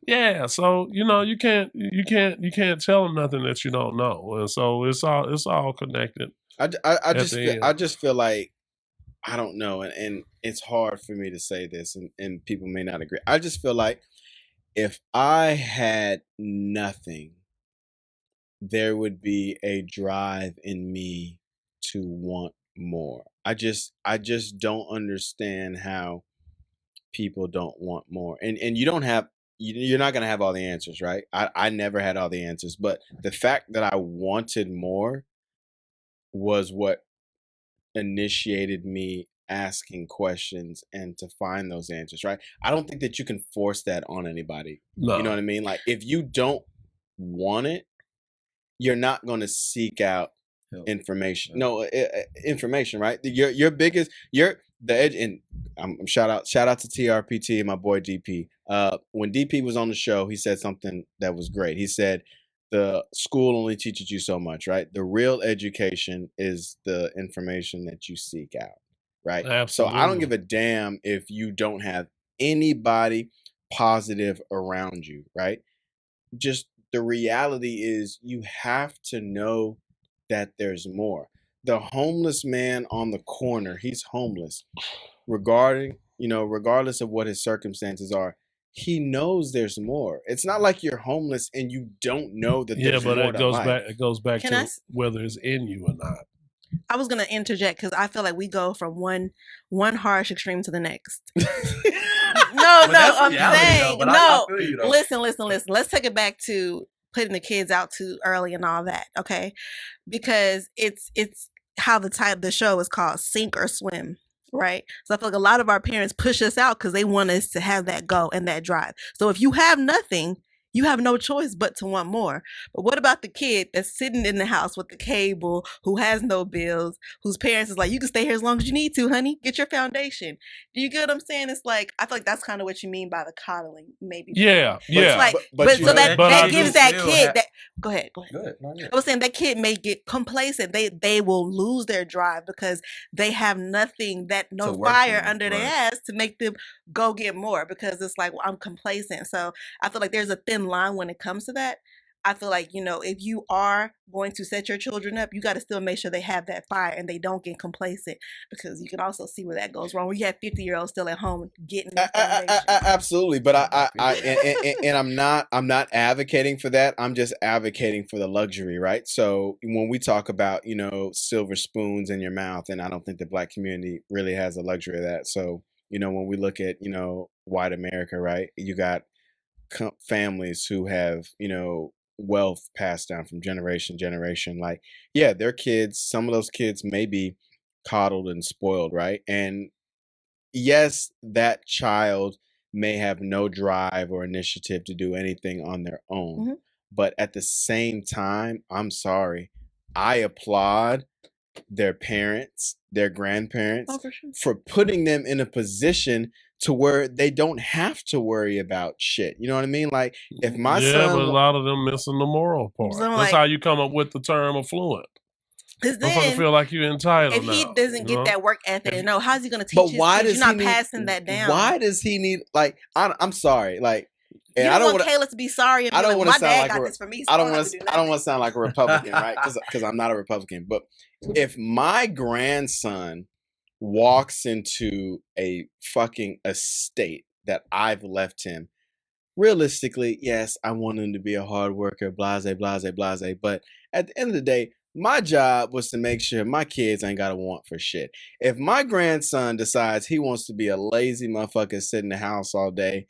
Yeah, so you can't tell them nothing that you don't know, and so it's all connected. I just feel like I don't know, and it's hard for me to say this, and people may not agree. I just feel like if I had nothing, there would be a drive in me to want more. I just don't understand how people don't want more. And you don't have you're not going to have all the answers, right? I never had all the answers, but the fact that I wanted more was what initiated me asking questions and to find those answers, right? I don't think that you can force that on anybody. No. You know what I mean? Like if you don't want it, you're not going to seek out information. No, information, right? Your biggest the edge. And I'm shout out to TRPT and my boy DP. When DP was on the show, he said something that was great. He said the school only teaches you so much, right? The real education is the information that you seek out, right? Absolutely. So I don't give a damn if you don't have anybody positive around you, right? Just the reality is you have to know that there's more. The homeless man on the corner, he's homeless. Regardless of what his circumstances are, he knows there's more. It's not like you're homeless and you don't know that there's more to life. It goes back to whether it's in you or not. I was gonna interject because I feel like we go from one harsh extreme to the next. I'm saying no. Listen. Let's take it back to putting the kids out too early and all that, okay? Because it's how the show is called, Sink or Swim, right? So I feel like a lot of our parents push us out because they want us to have that go and that drive. So if you have nothing, you have no choice but to want more. But what about the kid that's sitting in the house with the cable, who has no bills, whose parents is like, you can stay here as long as you need to, honey. Get your foundation. Do you get what I'm saying? It's like, I feel like that's kind of what you mean by the coddling, maybe. Yeah. But so that gives that kid that. Go ahead. I was saying that kid may get complacent. They will lose their drive because they have nothing, no fire under their ass to make them go get more, because it's like, well, I'm complacent. So I feel like there's a thin line when it comes to that. I feel like, if you are going to set your children up, you got to still make sure they have that fire and they don't get complacent, because you can also see where that goes wrong. When you have 50-year-olds still at home getting absolutely. But I'm not advocating for that. I'm just advocating for the luxury, right? So when we talk about, silver spoons in your mouth, and I don't think the Black community really has the luxury of that. So, when we look at, white America, right, you got families who have, wealth passed down from generation to generation. Like, yeah, their kids, some of those kids may be coddled and spoiled, right? And yes, that child may have no drive or initiative to do anything on their own. Mm-hmm. But at the same time, I'm sorry, I applaud their parents, their grandparents, for putting them in a position to where they don't have to worry about shit. You know what I mean? Like, if my son... but a lot of them missing the moral part. That's how you come up with the term affluent. Because then, feel like you're entitled. If he doesn't get that work ethic, how's he going to teach his kids? You're not passing that down. Why does he need... Like, I'm sorry. Like, and I don't want Kayla to be sorry. And I don't want to sound like this for me. So I don't want to sound like a Republican, right? Because I'm not a Republican. But if my grandson walks into a fucking estate that I've left him, realistically, yes, I want him to be a hard worker, blase. But at the end of the day, my job was to make sure my kids ain't got to want for shit. If my grandson decides he wants to be a lazy motherfucker, sit in the house all day,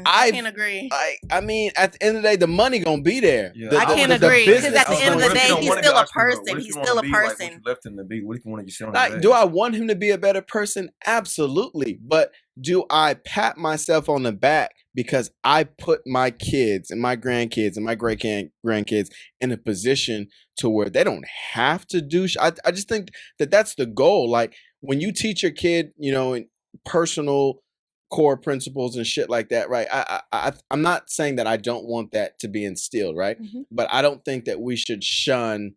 I can't agree. I mean, at the end of the day, the money gonna be there. Yeah. I can't agree, because at the end of the day, he's still a person. He's still a person. Like, what you left him to be. What if you want to sit on like, do I want him to be a better person? Absolutely. But do I pat myself on the back because I put my kids and my grandkids and my great grandkids in a position to where they don't have to do? I just think that that's the goal. Like, when you teach your kid, in personal core principles and shit like that, right? I'm not saying that I don't want that to be instilled, right? Mm-hmm. But I don't think that we should shun,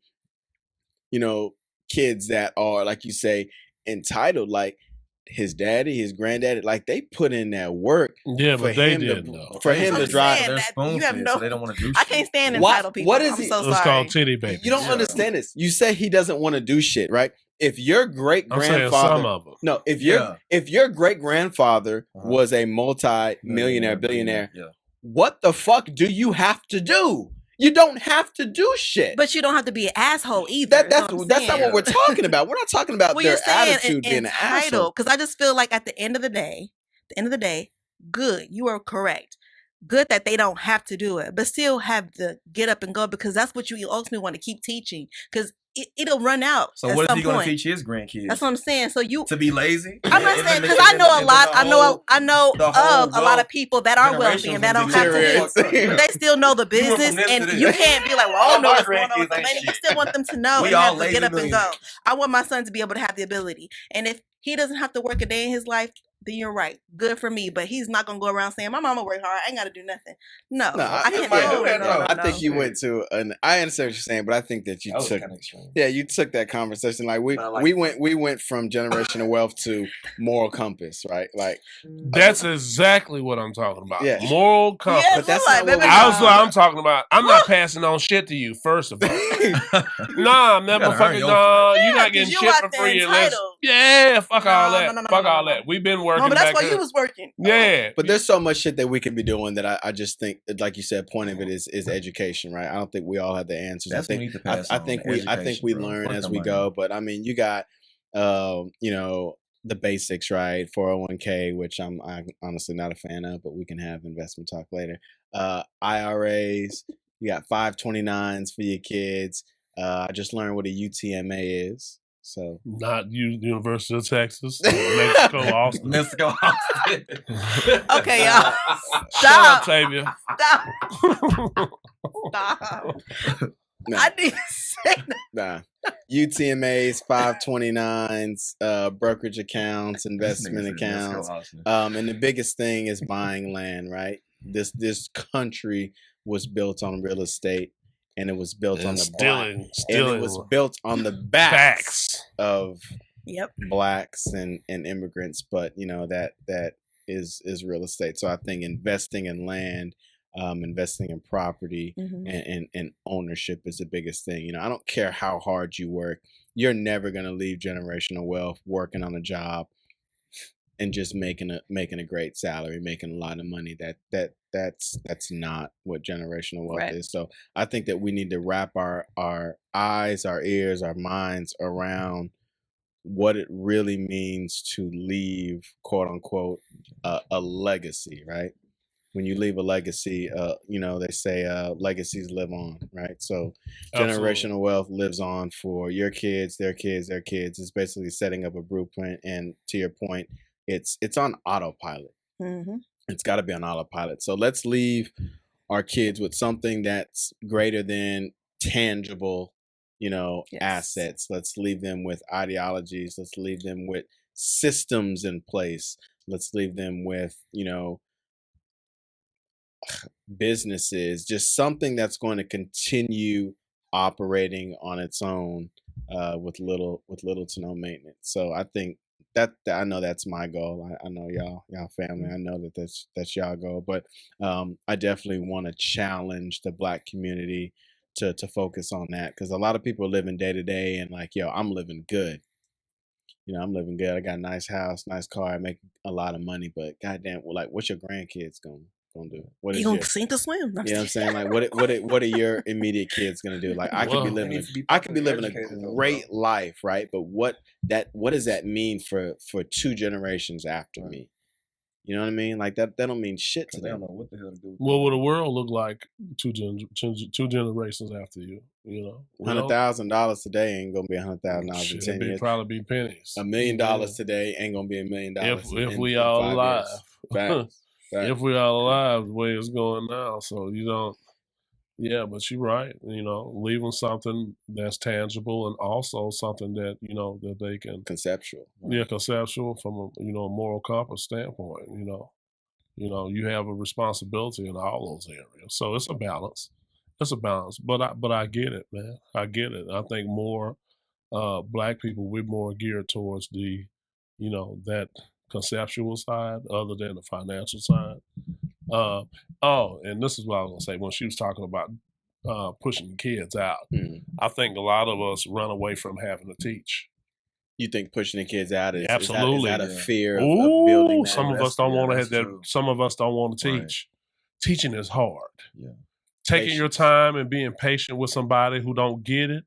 kids that are, like you say, entitled. Like, his daddy, his granddaddy, like, they put in that work. Yeah, but they did for him to drive. You have so they don't want to do shit. I can't stand entitled people. What is I'm so sorry. It's called titty baby. You don't understand this. You say he doesn't want to do shit, right? if your great I'm saying some grandfather, of them. no, if your great grandfather was a multi-millionaire, billionaire, what the fuck do you have to do? You don't have to do shit. But you don't have to be an asshole either. That's not what we're talking about. We're not talking about their attitude being an asshole. Because I just feel like at the end of the day, good, you are correct. Good that they don't have to do it, but still have to get up and go, because that's what you ultimately want to keep teaching, because it'll run out. So what is he going to teach his grandkids? That's what I'm saying. So you to be lazy? I'm not saying, because I know a lot. I know of a lot of people that are wealthy and that don't have to do it, but they still know the business, and you can't be like, well, I don't know what's going on with the money. You still want them to know and have to get up and go. I want my son to be able to have the ability, and if he doesn't have to work a day in his life, then you're right. Good for me. But he's not gonna go around saying, my mama worked hard, I ain't gotta do nothing. No, I can't do that. I think you went to I understand what you're saying, but I think that you took you took that conversation. Like we went from generational wealth to moral compass, right? Like that's exactly what I'm talking about. Yeah. Moral compass. Yeah, but that's not what I'm talking about. I'm not passing on shit to you, first of all. Nah, I'm never fucking you're not getting shit for free unless fuck all that. Fuck all that. We've been working. No, but that's why you was working. Yeah. But there's so much shit that we could be doing that I just think, like you said, point of it is education, right? I don't think we all have the answers. That's I think we learn as we go. But I mean, you got the basics, right? 401k, which I'm honestly not a fan of, but we can have investment talk later. IRAs, you got 529s for your kids. I just learned what a UTMA is. So not University of Texas, Mexico, Austin. Okay, y'all. Stop, Tavia. Stop. Nah. I didn't say that. Nah. UTMAs, 529s, brokerage accounts, investment accounts. And the biggest thing is buying land, right? This country was built on real estate. And it was built on the it was built on the backs of blacks and immigrants. But that is real estate. So I think investing in land, investing in property, and ownership is the biggest thing. I don't care how hard you work, you're never gonna leave generational wealth working on a job and just making a great salary, making a lot of money. That's not what generational wealth is. So I think that we need to wrap our eyes, our ears, our minds around what it really means to leave, quote unquote, a legacy, right? When you leave a legacy, they say legacies live on, right? So generational wealth lives on for your kids, their kids, their kids. It's basically setting up a blueprint. And to your point, it's on autopilot. It's got to be on autopilot. So let's leave our kids with something that's greater than tangible, assets. Let's leave them with ideologies. Let's leave them with systems in place. Let's leave them with, businesses, just something that's going to continue operating on its own with little to no maintenance. So I think that I know that's my goal. I know y'all family. I know that that's y'all goal. But I definitely want to challenge the Black community to focus on that, because a lot of people are living day to day and like, yo, I'm living good. I'm living good. I got a nice house, nice car. I make a lot of money, but goddamn, what's your grandkids gonna do? What you gonna sink or swim? You know what I'm saying? Like, what are your immediate kids gonna do? Like, I could be living a great life, right? But what does that mean for 2 generations after me? You know what I mean? Like that don't mean shit to them. They don't know what the hell to do. What would the world look like 2 generations after you? $100,000 today ain't gonna be $100,000 in 10 years. Probably be pennies. $1 million today ain't gonna be $1 million if we all alive. If we all alive, the way it's going now. So you don't. Yeah, but you're right. Leaving something that's tangible and also something that that they can conceptual. Yeah, conceptual from a moral compass standpoint. You have a responsibility in all those areas. So it's a balance. It's a balance. But I get it, man. I get it. I think more Black people, we're more geared towards the that conceptual side other than the financial side. And this is what I was gonna say when she was talking about pushing kids out. I think a lot of us run away from having to teach. You think pushing the kids out is Absolutely. is that a fear of Ooh, building that? some of us don't want to have that. true. Some of us don't want to Right. teach. Teaching is hard. Yeah. Taking your Patience. time and being patient with somebody who don't get it,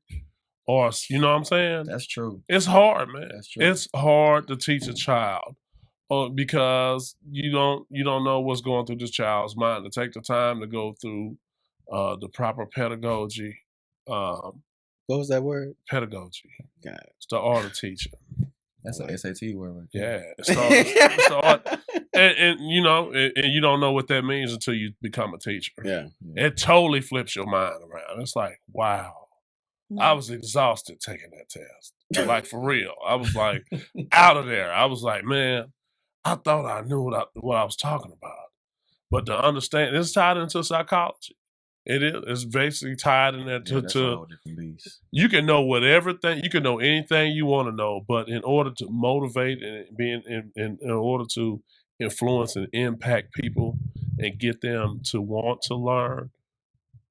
or you know what I'm saying? That's true. It's hard, man. That's true. It's hard to teach a child, because you don't know what's going through this child's mind. To take the time to go through the proper pedagogy. What was that word? Pedagogy. Got it. It's the art of teaching. That's an SAT word. Right Yeah, it's the art. And you know, and you don't know what that means until you become a teacher. Yeah. It totally flips your mind around. It's like, wow. I was exhausted taking that test. Like, for real. I was like out of there. I was like, man, I thought I knew what I was talking about. But to understand, it's tied into psychology. It is. It's basically tied in there that's a whole different beast. you can know you can know anything you want to know, but in order to motivate and in order to influence and impact people and get them to want to learn,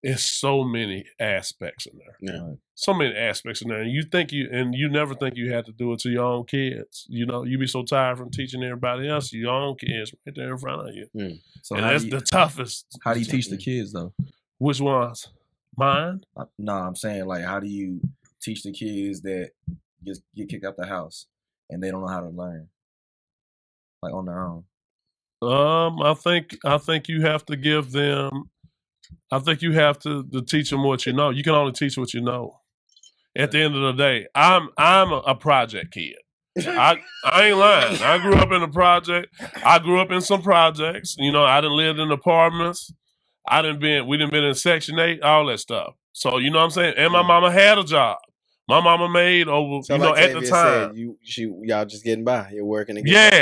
it's so many aspects in there. Yeah. Right. So many aspects in there. And you never think you have to do it to your own kids. You know, you be so tired from teaching everybody else, your own kids right there in front of you. So And how that's do you, the toughest. how do you teach the kids though? Which ones? Mine? No, I'm saying like how do you teach the kids that just get kicked out the house and they don't know how to learn, like on their own? I think you have to give them. I think you have to teach them what you know. You can only teach what you know. At the end of the day, I'm a project kid. I ain't lying. I grew up in a project. I grew up in some projects. You know, I done lived in apartments. We done been in Section 8, all that stuff. So, you know what I'm saying? And my mama had a job. My mama made over, So you know, like at the Tavia time. said, y'all just getting by. You're working to get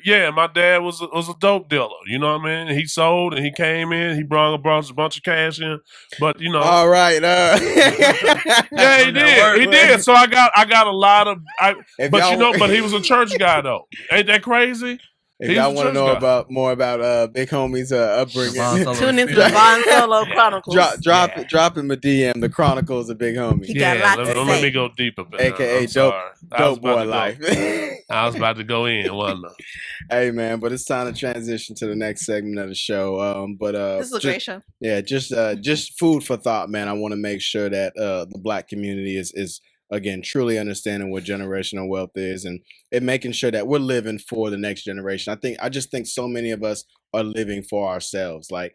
Yeah, my dad was a dope dealer. You know what I mean? He sold and he came in. He brought a bunch of cash in. But you know, all right. yeah, he did. He did. So I got a lot of. But he was a church guy though. Ain't that crazy? If y'all want to know more about Big Homie's upbringing, tune into the Von Solo Chronicles. drop him a DM. The Chronicles of Big Homie. He got lots to say. Let me go deep up in there. AKA dope boy life. I was about to go in, wasn't I? Hey man, but it's time to transition to the next segment of the show. This is a great show. Yeah, just food for thought, man. I want to make sure that the Black community is again truly understanding what generational wealth is and making sure that we're living for the next generation. I just think so many of us are living for ourselves, like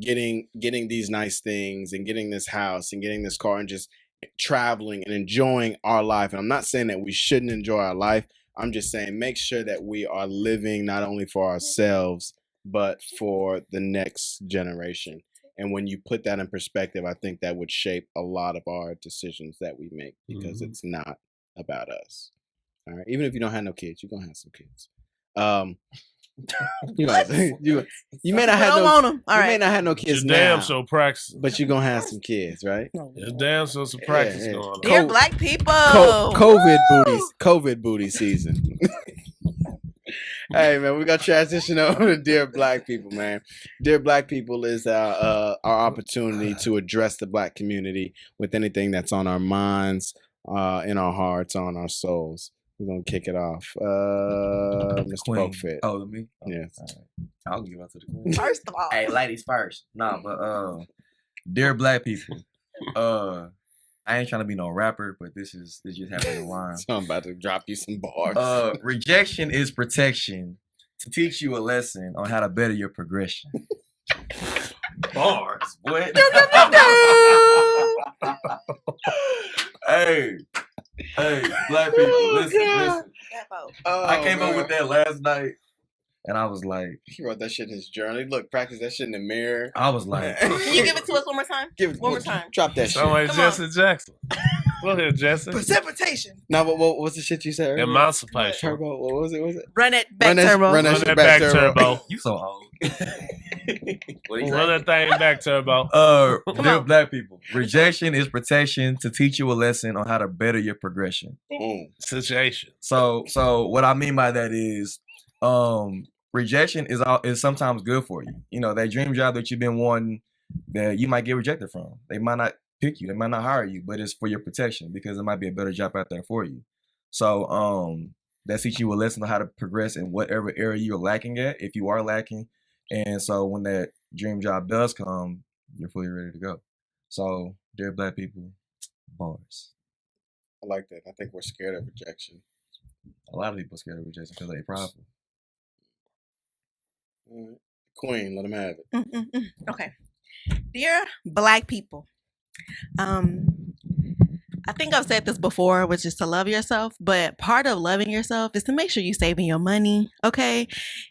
getting these nice things and getting this house and getting this car and just traveling and enjoying our life. And I'm not saying that we shouldn't enjoy our life. I'm just saying make sure that we are living not only for ourselves, but for the next generation. And when you put that in perspective, I think that would shape a lot of our decisions that we make because it's not about us. All right. Even if you don't have no kids, you're gonna have some kids. You may not have no kids now. Damn so practicing. But you're gonna have some kids, right? There's damn so some practice going on. Dear Black people. COVID booty season. Hey man, we got to transition over to Dear Black People, man. Dear Black People is our opportunity to address the Black community with anything that's on our minds, in our hearts, on our souls. We're gonna kick it off. Mr. Bokefit. Oh, me? Oh, yes. Right. I'll give it to the queen. First of all. Hey, ladies first. Nah, but Dear Black People. I ain't trying to be no rapper, but this just happened to rhyme. So I'm about to drop you some bars. Rejection is protection to teach you a lesson on how to better your progression. Bars, what? Hey, Black people, listen. I came up with that last night, and I was like, he wrote that shit in his journal. Look, practice that shit in the mirror. I was like, can you give it to us one more time? One more time. Drop that shit. Sound like Jesse Jackson. Go ahead, Jesse. Precipitation. Now, what's the shit you said earlier? Emancipation. Turbo. What was it? Run it back, Turbo. Run that back, Turbo. You so old. Run that thing back, Turbo. Dear Black people, rejection is protection to teach you a lesson on how to better your progression. Situation. So what I mean by that is, rejection is sometimes good for you. You know, that dream job that you've been wanting that you might get rejected from. They might not pick you, they might not hire you, but it's for your protection because it might be a better job out there for you. So that teaches you a lesson on how to progress in whatever area you're lacking at, if you are lacking. And so when that dream job does come, you're fully ready to go. So, dear Black people, bars. I like that. I think we're scared of rejection. A lot of people are scared of rejection because they're prideful. All right. Queen, let them have it. Okay. Dear Black people, I think I've said this before, which is to love yourself, but part of loving yourself is to make sure you're saving your money, okay?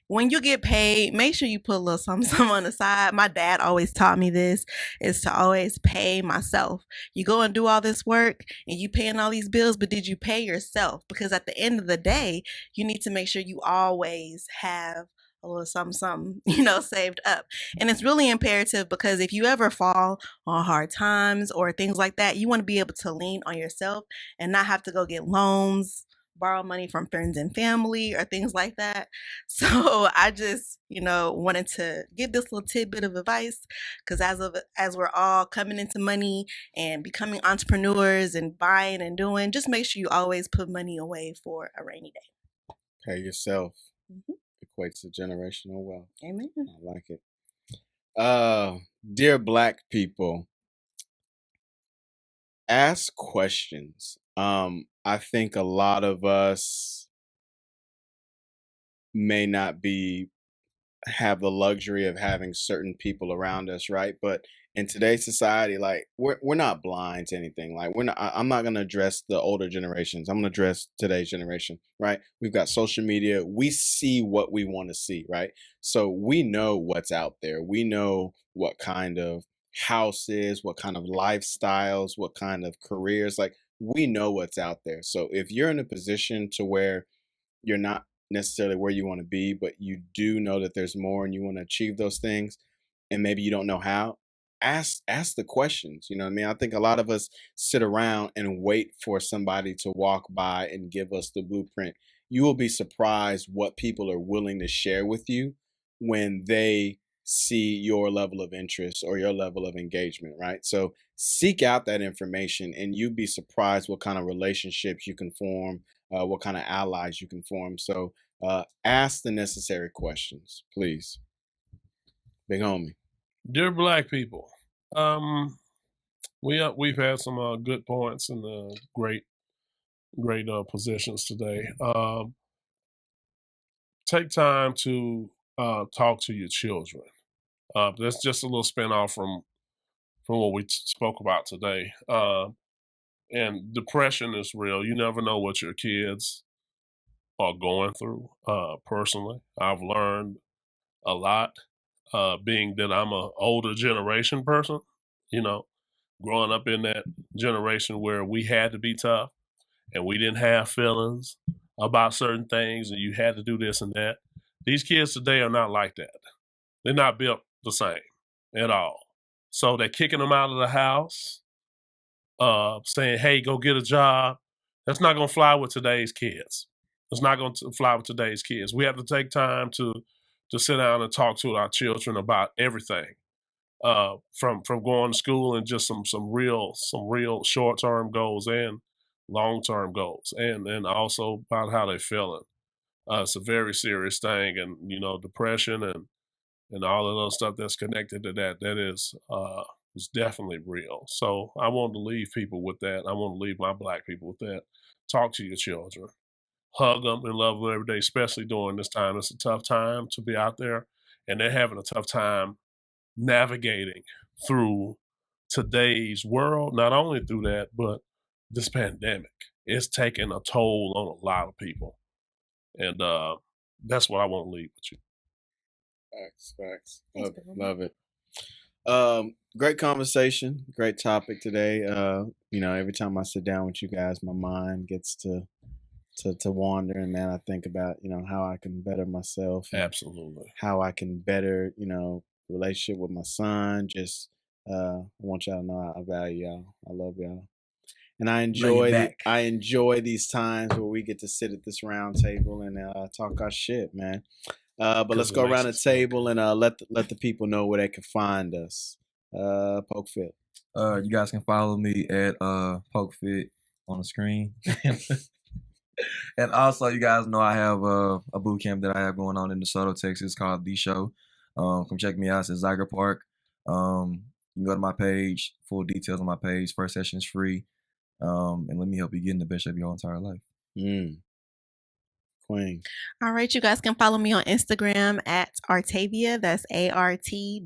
When you get paid, make sure you put a little something on the side. My dad always taught me this, is to always pay myself. You go and do all this work and you paying all these bills, but did you pay yourself? Because at the end of the day, you need to make sure you always have a little something, saved up. And it's really imperative because if you ever fall on hard times or things like that, you want to be able to lean on yourself and not have to go get loans, borrow money from friends and family or things like that. So I just, wanted to give this little tidbit of advice because as we're all coming into money and becoming entrepreneurs and buying and doing, just make sure you always put money away for a rainy day. Pay yourself. Equates to generational wealth. Amen. I like it. Dear Black people, ask questions. I think a lot of us may not have the luxury of having certain people around us, right? But in today's society, like we're not blind to anything. Like I'm not gonna address the older generations. I'm gonna address today's generation, right? We've got social media. We see what we want to see, right? So we know what's out there. We know what kind of houses, what kind of lifestyles, what kind of careers. Like we know what's out there. So if you're in a position to where you're not necessarily where you want to be, but you do know that there's more and you want to achieve those things, and maybe you don't know how, ask the questions. You know what I mean? I think a lot of us sit around and wait for somebody to walk by and give us the blueprint. You will be surprised what people are willing to share with you when they see your level of interest or your level of engagement, right? So seek out that information and you'd be surprised what kind of relationships you can form, what kind of allies you can form. So ask the necessary questions, please. Big homie. Dear Black people, we've had some good points and great positions today. Take time to talk to your children. That's just a little spinoff from what we spoke about today. And depression is real. You never know what your kids are going through. Personally, I've learned a lot, being that I'm an older generation person, growing up in that generation where we had to be tough and we didn't have feelings about certain things and you had to do this and that. These kids today are not like that. They're not built the same at all. So they're kicking them out of the house, saying, hey, go get a job. That's not going to fly with today's kids. It's not going to fly with today's kids. We have to take time to sit down and talk to our children about everything, from going to school and just some real short-term goals and long-term goals, and also about how they're feeling. It's a very serious thing, and depression and all of those stuff that's connected to that is definitely real. So I want to leave people with that. I want to leave my Black people with that. Talk to your children. Hug them and love them every day, especially during this time. It's a tough time to be out there, and they're having a tough time navigating through today's world. Not only through that, but this pandemic. It's taking a toll on a lot of people. And that's what I want to leave with you. Facts. Love it. Great conversation. Great topic today. Every time I sit down with you guys, my mind gets to wander, and man, I think about how I can better myself. Absolutely. How I can better relationship with my son. Just I want y'all to know I value y'all. I love y'all, and I enjoy these times where we get to sit at this round table and talk our shit, man. But let's go around the table and let the people know where they can find us. PokeFit. You guys can follow me at PokeFit on the screen. And also, you guys know I have a boot camp that I have going on in DeSoto, Texas called The Show. Come check me out. It's at Zyger Park. You can go to my page, full details on my page. First session is free. And let me help you get in the best shape of your entire life. Queen. All right, you guys can follow me on Instagram at Artavia. That's ART.A.VIA.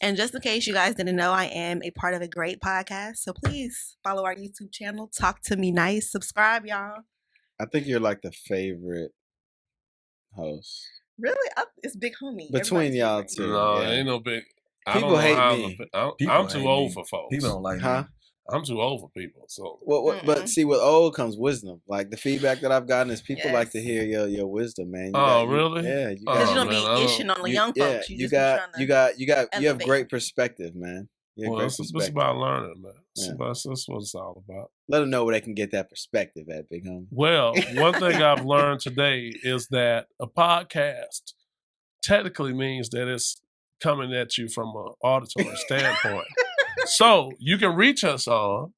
And just in case you guys didn't know, I am a part of a great podcast. So please follow our YouTube channel. Talk to me nice. Subscribe, y'all. I think you're like the favorite host. Really? It's Big Homie. Between Everybody's y'all favorite. two. No, yeah. ain't no big. I People don't know hate how me. I'm too old for folks. People don't like Huh? me. I'm too old for people. So, But see, with old comes wisdom. Like the feedback that I've gotten is people like to Yes. hear your wisdom, man. really? Yeah, Because Oh, you don't man, be I don't- ishing on the young yeah, folks. you just be trying to you have elevate. great perspective, man. You have Well, great it's perspective. about learning, man. Yeah. That's what it's all about. Let them know where they can get that perspective at, Big Homie. Well, one thing I've learned today is that a podcast technically means that it's coming at you from an auditory standpoint. So you can reach us on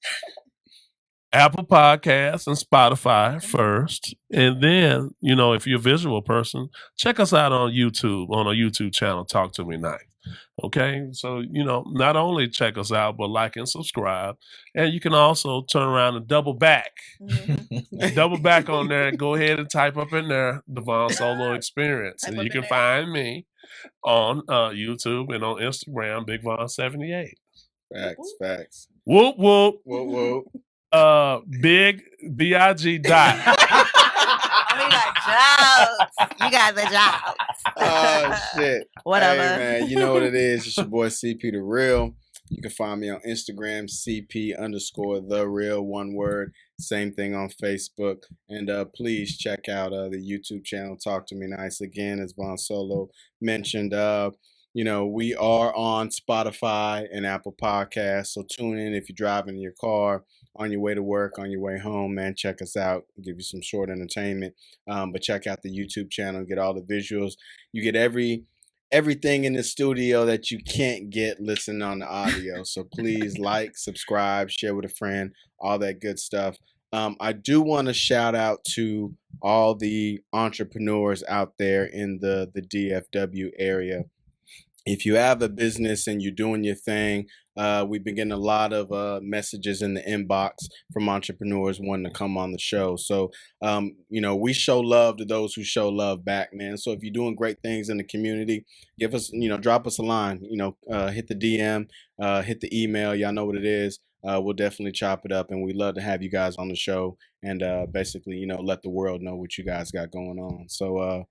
Apple Podcasts and Spotify first. And then, if you're a visual person, check us out on YouTube, on our YouTube channel, Talk to Me Nice. Okay? So, not only check us out, but like and subscribe. And you can also turn around and double back. Mhm. Double back on there. Go ahead and type up in there, Devon Solo Experience. Type And up you in can there. find me on YouTube and on Instagram, Big Von 78. Facts. Whoop, whoop. Whoop. Big B-I-G dot. You got the job. Oh shit. Whatever. Hey man, you know what it is. It's your boy CP The Real. You can find me on Instagram, CP_The Real, one word. Same thing on Facebook. And please check out the YouTube channel, Talk to Me Nice. Again, as Von Solo mentioned, we are on Spotify and Apple Podcasts. So tune in if you're driving in your car, on your way to work, on your way home, man. Check us out. We'll give you some short entertainment. But check out the YouTube channel, get all the visuals. You get everything in the studio that you can't get listening on the audio. So please like, subscribe, share with a friend, all that good stuff. I do want to shout out to all the entrepreneurs out there in the DFW area. If you have a business and you're doing your thing, we've been getting a lot of messages in the inbox from entrepreneurs wanting to come on the show. So, we show love to those who show love back, man. So if you're doing great things in the community, give us, drop us a line, hit the DM, hit the email. Y'all know what it is. We'll definitely chop it up, and we'd love to have you guys on the show and basically, let the world know what you guys got going on. So,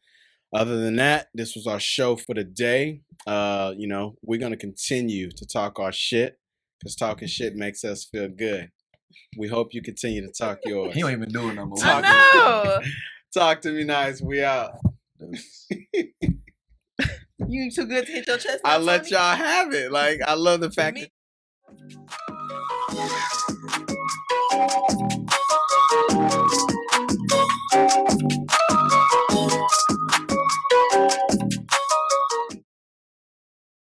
other than that, this was our show for the day. We're going to continue to talk our shit because talking shit makes us feel good. We hope you continue to talk yours. He don't even do it no more. Talk to me nice. We out. You too good to hit your chest. I let y'all have it. Like, I love the fact that